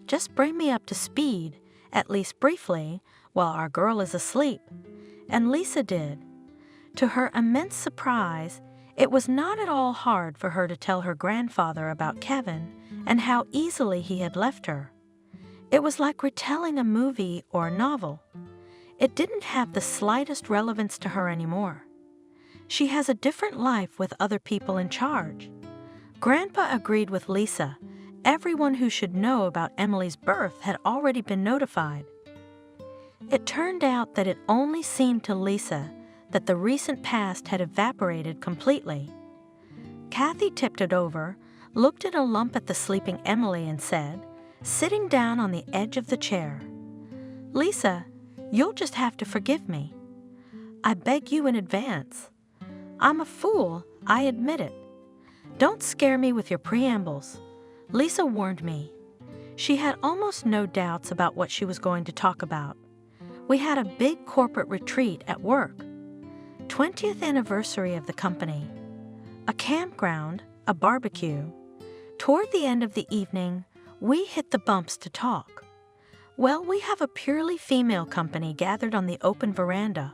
[SPEAKER 2] Just bring me up to speed, at least briefly, while our girl is asleep." And Lisa did. To her immense surprise, it was not at all hard for her to tell her grandfather about Kevin and how easily he had left her. It was like retelling a movie or a novel. It didn't have the slightest relevance to her anymore. She has a different life with other people in charge. Grandpa agreed with Lisa. Everyone who should know about Emily's birth had already been notified. It turned out that it only seemed to Lisa that the recent past had evaporated completely. Kathy tipped it over, looked at a lump at the sleeping Emily and said, sitting down on the edge of the chair, "Lisa, you'll just have to forgive me. I beg you in advance. I'm a fool, I admit it. Don't scare me with your preambles. Lisa warned me. She had almost no doubts about what she was going to talk about. We had a big corporate retreat at work. 20th anniversary of the company. A campground, a barbecue. Toward the end of the evening, we hit the bumps to talk. Well, we have a purely female company gathered on the open veranda,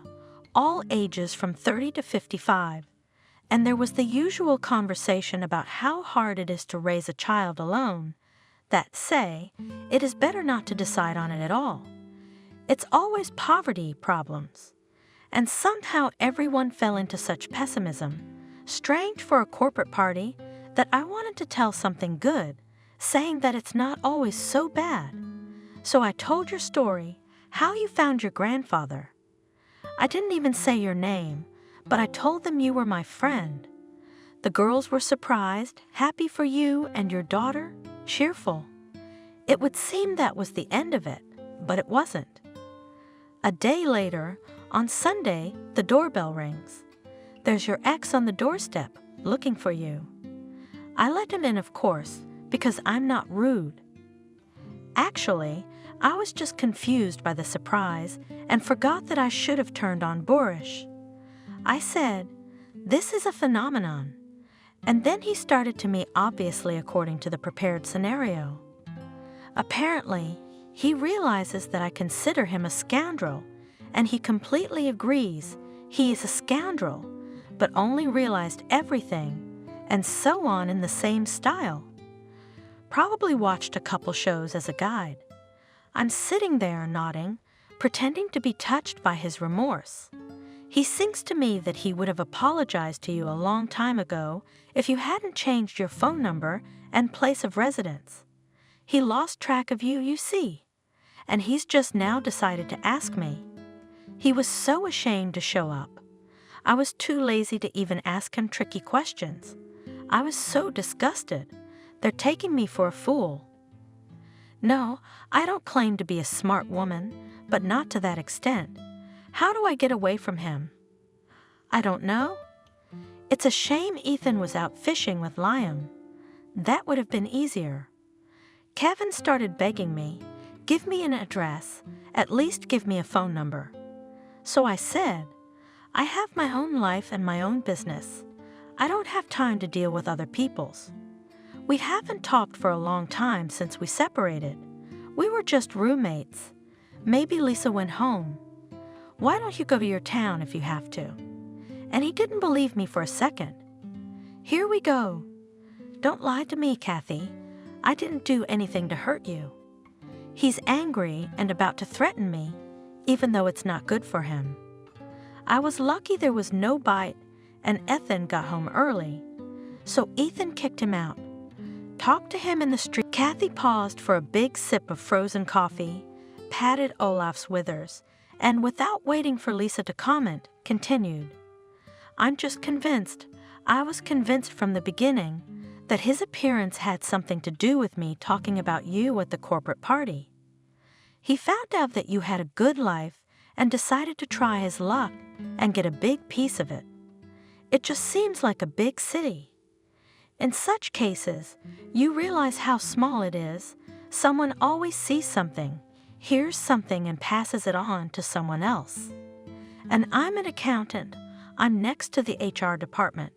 [SPEAKER 2] all ages from 30 to 55, and there was the usual conversation about how hard it is to raise a child alone, that say, it is better not to decide on it at all. It's always poverty problems. And somehow everyone fell into such pessimism, strange for a corporate party, that I wanted to tell something good, saying that it's not always so bad. So I told your story, how you found your grandfather. I didn't even say your name, but I told them you were my friend. The girls were surprised, happy for you and your daughter, cheerful. It would seem that was the end of it, but it wasn't. A day later, on Sunday, the doorbell rings. There's your ex on the doorstep, looking for you. I let him in, of course, because I'm not rude. Actually, I was just confused by the surprise and forgot that I should have turned on boorish. I said, "This is a phenomenon." And then he started to me obviously according to the prepared scenario. Apparently, he realizes that I consider him a scoundrel, and he completely agrees he is a scoundrel, but only realized everything, and so on in the same style. Probably watched a couple shows as a guide. I'm sitting there nodding, pretending to be touched by his remorse. He sings to me that he would have apologized to you a long time ago if you hadn't changed your phone number and place of residence. He lost track of you, you see, and he's just now decided to ask me. He was so ashamed to show up. I was too lazy to even ask him tricky questions. I was so disgusted. They're taking me for a fool. No, I don't claim to be a smart woman, but not to that extent. How do I get away from him? I don't know. It's a shame Ethan was out fishing with Liam. That would have been easier. Kevin started begging me, give me an address, at least give me a phone number. So I said, I have my own life and my own business. I don't have time to deal with other people's. We haven't talked for a long time since we separated. We were just roommates. Maybe Lisa went home. Why don't you go to your town if you have to? And he didn't believe me for a second. Here we go. Don't lie to me, Kathy. I didn't do anything to hurt you. He's angry and about to threaten me, even though it's not good for him. I was lucky there was no bite, and Ethan got home early. So Ethan kicked him out. Talked to him in the street. Kathy paused for a big sip of frozen coffee, patted Olaf's withers, and without waiting for Lisa to comment, continued. I'm just convinced, I was convinced from the beginning, that his appearance had something to do with me talking about you at the corporate party. He found out that you had a good life and decided to try his luck and get a big piece of it. It just seems like a big city. In such cases, you realize how small it is. Someone always sees something, hears something, and passes it on to someone else. And I'm an accountant. I'm next to the HR department.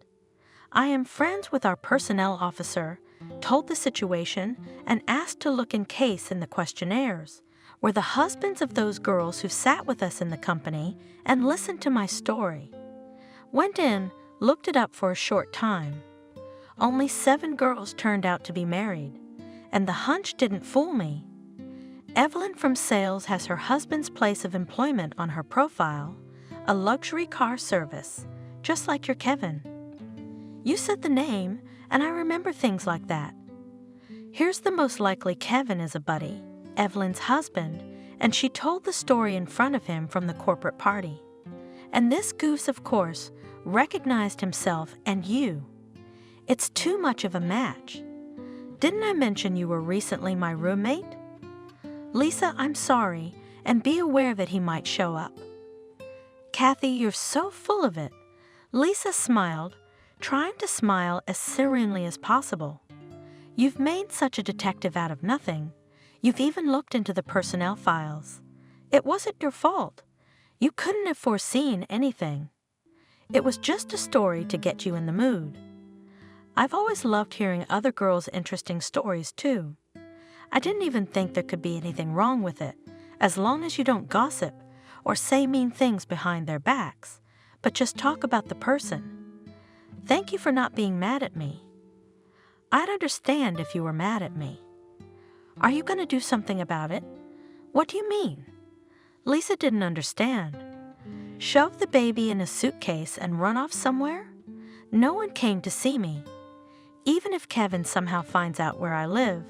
[SPEAKER 2] I am friends with our personnel officer, told the situation, and asked to look in case in the questionnaires were the husbands of those girls who sat with us in the company and listened to my story. Went in, looked it up for a short time. Only 7 girls turned out to be married, and the hunch didn't fool me. Evelyn from sales has her husband's place of employment on her profile, a luxury car service, just like your Kevin. You said the name, and I remember things like that. Here's the most likely Kevin is a buddy, Evelyn's husband, and she told the story in front of him from the corporate party. And this goose, of course, recognized himself and you. It's too much of a match. Didn't I mention you were recently my roommate? Lisa, I'm sorry, and be aware that he might show up. Kathy, you're so full of it. Lisa smiled, trying to smile as serenely as possible. You've made such a detective out of nothing. You've even looked into the personnel files. It wasn't your fault. You couldn't have foreseen anything. It was just a story to get you in the mood. I've always loved hearing other girls' interesting stories, too. I didn't even think there could be anything wrong with it, as long as you don't gossip or say mean things behind their backs, but just talk about the person. Thank you for not being mad at me. I'd understand if you were mad at me. Are you going to do something about it? What do you mean? Lisa didn't understand. Shove the baby in a suitcase and run off somewhere? No one came to see me. Even if Kevin somehow finds out where I live,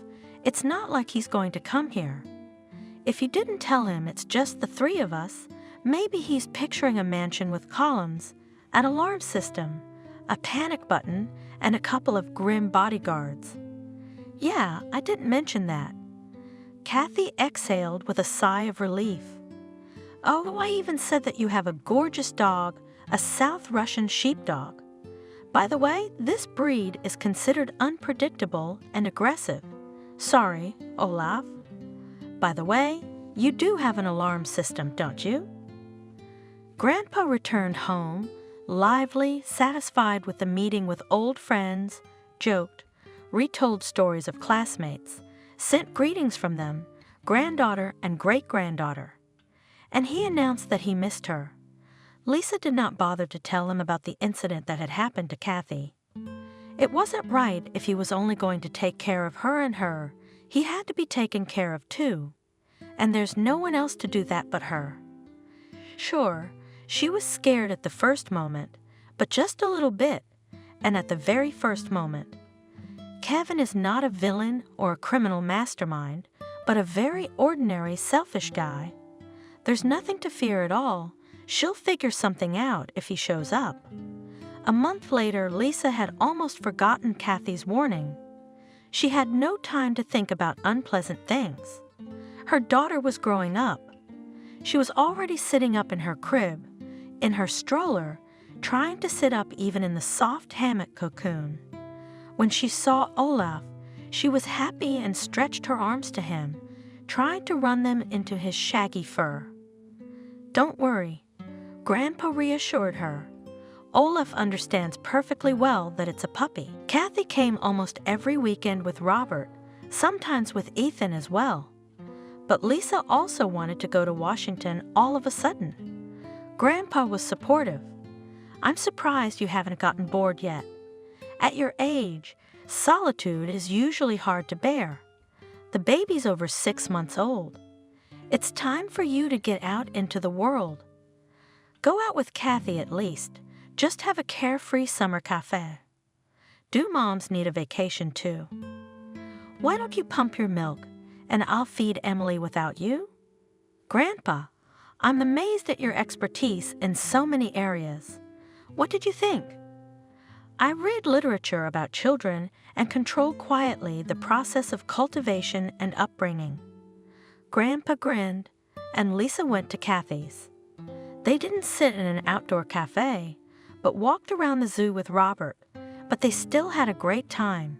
[SPEAKER 2] it's not like he's going to come here. If you didn't tell him it's just the three of us, maybe he's picturing a mansion with columns, an alarm system, a panic button, and a couple of grim bodyguards. Yeah, I didn't mention that. Kathy exhaled with a sigh of relief. Oh, I even said that you have a gorgeous dog, a South Russian sheepdog. By the way, this breed is considered unpredictable and aggressive. Sorry, Olaf. By the way, you do have an alarm system, don't you? Grandpa returned home, lively, satisfied with the meeting with old friends, joked, retold stories of classmates, sent greetings from them, granddaughter and great-granddaughter. And he announced that he missed her. Lisa did not bother to tell him about the incident that had happened to Kathy. It wasn't right if he was only going to take care of her and her. He had to be taken care of too. And there's no one else to do that but her. Sure, she was scared at the first moment, but just a little bit, and at the very first moment. Kevin is not a villain or a criminal mastermind, but a very ordinary, selfish guy. There's nothing to fear at all. She'll figure something out if he shows up. A month later, Lisa had almost forgotten Kathy's warning. She had no time to think about unpleasant things. Her daughter was growing up. She was already sitting up in her crib, in her stroller, trying to sit up even in the soft hammock cocoon. When she saw Olaf, she was happy and stretched her arms to him, trying to run them into his shaggy fur. Don't worry, Grandpa reassured her. Olaf understands perfectly well that it's a puppy. Kathy came almost every weekend with Robert, sometimes with Ethan as well. But Lisa also wanted to go to Washington all of a sudden. Grandpa was supportive. I'm surprised you haven't gotten bored yet. At your age, solitude is usually hard to bear. The baby's over 6 months old. It's time for you to get out into the world. Go out with Kathy at least. Just have a carefree summer cafe. Do moms need a vacation too? Why don't you pump your milk, and I'll feed Emily without you? Grandpa, I'm amazed at your expertise in so many areas. What did you think? I read literature about children and control quietly the process of cultivation and upbringing. Grandpa grinned, and Lisa went to Kathy's. They didn't sit in an outdoor cafe, but walked around the zoo with Robert, but they still had a great time.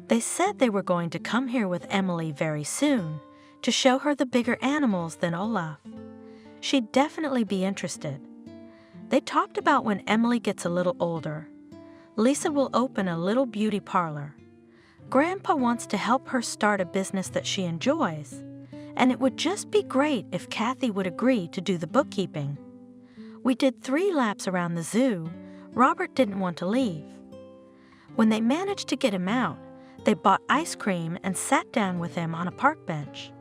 [SPEAKER 2] They said they were going to come here with Emily very soon to show her the bigger animals than Olaf. She'd definitely be interested. They talked about when Emily gets a little older. Lisa will open a little beauty parlor. Grandpa wants to help her start a business that she enjoys, and it would just be great if Kathy would agree to do the bookkeeping. We did 3 laps around the zoo. Robert didn't want to leave. When they managed to get him out, they bought ice cream and sat down with him on a park bench.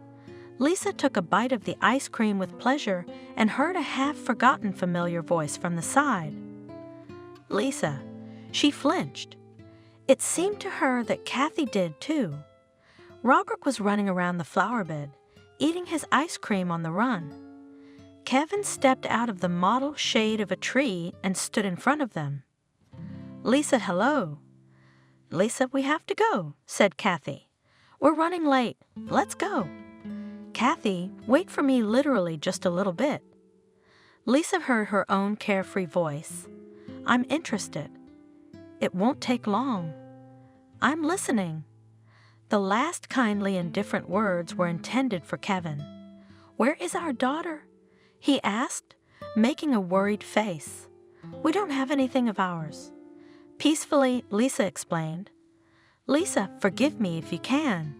[SPEAKER 2] Lisa took a bite of the ice cream with pleasure and heard a half-forgotten familiar voice from the side. Lisa. She flinched. It seemed to her that Kathy did too. Robert was running around the flower bed, eating his ice cream on the run. Kevin stepped out of the mottled shade of a tree and stood in front of them. Lisa, hello. Lisa, we have to go, said Kathy. We're running late. Let's go. Kathy, wait for me literally just a little bit. Lisa heard her own carefree voice. I'm interested. It won't take long. I'm listening. The last kindly indifferent words were intended for Kevin. "Where is our daughter?" he asked, making a worried face. "We don't have anything of ours." Peacefully, Lisa explained. "Lisa, forgive me if you can.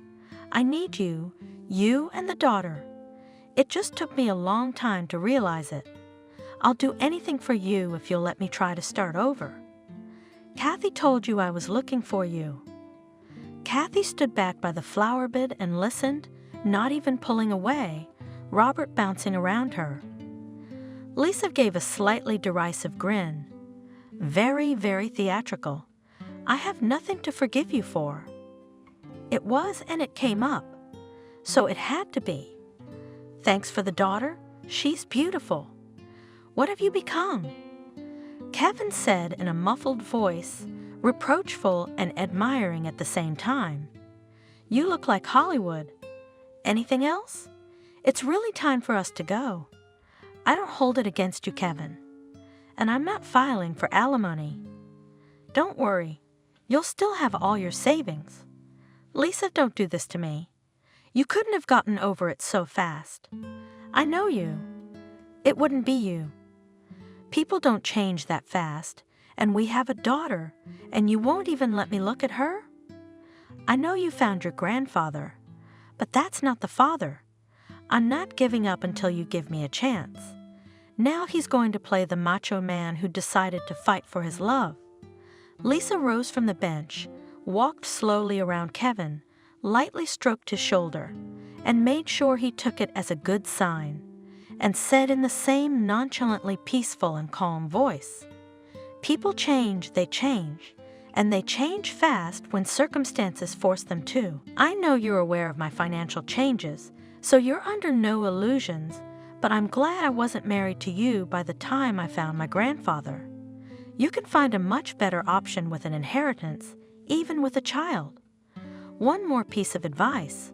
[SPEAKER 2] I need you and the daughter. It just took me a long time to realize it. I'll do anything for you if you'll let me try to start over. Kathy told you I was looking for you." Kathy stood back by the flower bed and listened, not even pulling away, Robert bouncing around her. Lisa gave a slightly derisive grin. "Very, very theatrical. I have nothing to forgive you for." It was, and it came up. So it had to be. "Thanks for the daughter. She's beautiful. What have you become?" Kevin said in a muffled voice, reproachful and admiring at the same time. "You look like Hollywood. Anything else? It's really time for us to go. I don't hold it against you, Kevin. And I'm not filing for alimony. Don't worry. You'll still have all your savings. Lisa, don't do this to me. You couldn't have gotten over it so fast. I know you. It wouldn't be you. People don't change that fast, and we have a daughter, and you won't even let me look at her? I know you found your grandfather, but that's not the father. I'm not giving up until you give me a chance. Now he's going to play the macho man who decided to fight for his love." Lisa rose from the bench, walked slowly around Kevin, lightly stroked his shoulder, and made sure he took it as a good sign, and said in the same nonchalantly peaceful and calm voice, "People change, and they change fast when circumstances force them to. I know you're aware of my financial changes, so you're under no illusions, but I'm glad I wasn't married to you by the time I found my grandfather. You can find a much better option with an inheritance, even with a child. One more piece of advice.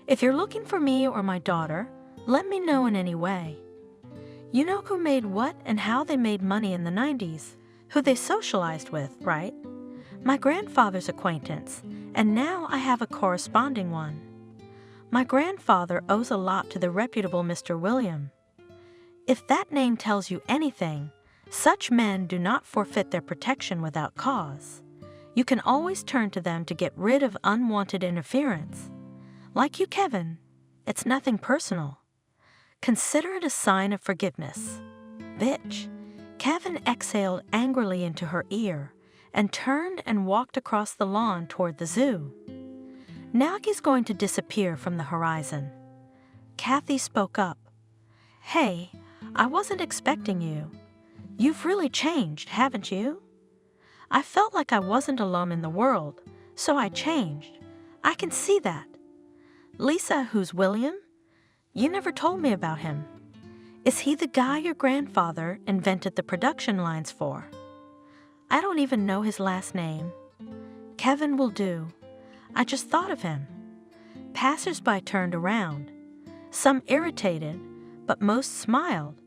[SPEAKER 2] If you're looking for me or my daughter, let me know in any way. You know who made what and how they made money in the 90s, who they socialized with, right? My grandfather's acquaintance, and now I have a corresponding one. My grandfather owes a lot to the reputable Mr. William. If that name tells you anything, such men do not forfeit their protection without cause. You can always turn to them to get rid of unwanted interference. Like you, Kevin, it's nothing personal. Consider it a sign of forgiveness. Bitch." Kevin exhaled angrily into her ear and turned and walked across the lawn toward the zoo. Now he's going to disappear from the horizon. Kathy spoke up. "Hey, I wasn't expecting you. You've really changed, haven't you?" "I felt like I wasn't alone in the world, so I changed. I can see that." "Lisa, who's William? You never told me about him. Is he the guy your grandfather invented the production lines for?" "I don't even know his last name." "Kevin will do. I just thought of him." Passers-by turned around. Some irritated, but most smiled.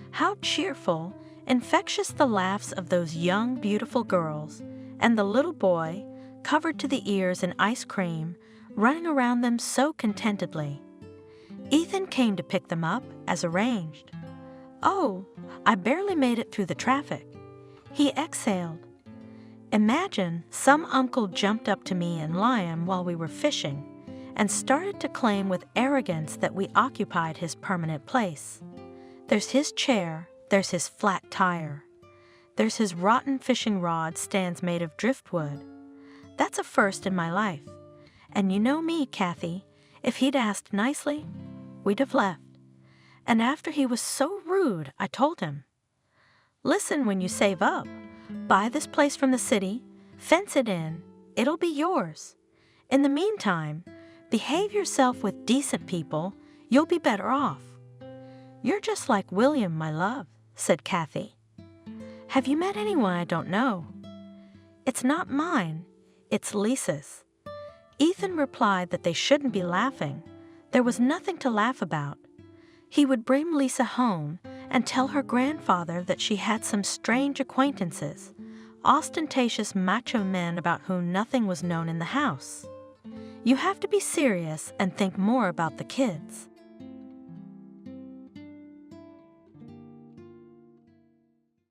[SPEAKER 2] How cheerful, infectious the laughs of those young, beautiful girls, and the little boy, covered to the ears in ice cream, running around them so contentedly. Ethan came to pick them up, as arranged. "Oh, I barely made it through the traffic." He exhaled. Imagine some uncle jumped up to me and Liam while we were fishing and started to claim with arrogance that we occupied his permanent place. There's his chair, there's his flat tire. There's his rotten fishing rod stands made of driftwood. That's a first in my life. And you know me, Kathy, if he'd asked nicely, we'd have left. And after he was so rude, I told him, "Listen, when you save up, buy this place from the city, fence it in, it'll be yours. In the meantime, behave yourself with decent people, you'll be better off." "You're just like William, my love," said Kathy. "Have you met anyone I don't know?" "It's not mine, it's Lisa's." Ethan replied that they shouldn't be laughing. There was nothing to laugh about. He would bring Lisa home and tell her grandfather that she had some strange acquaintances, ostentatious macho men about whom nothing was known in the house. You have to be serious and think more about the kids.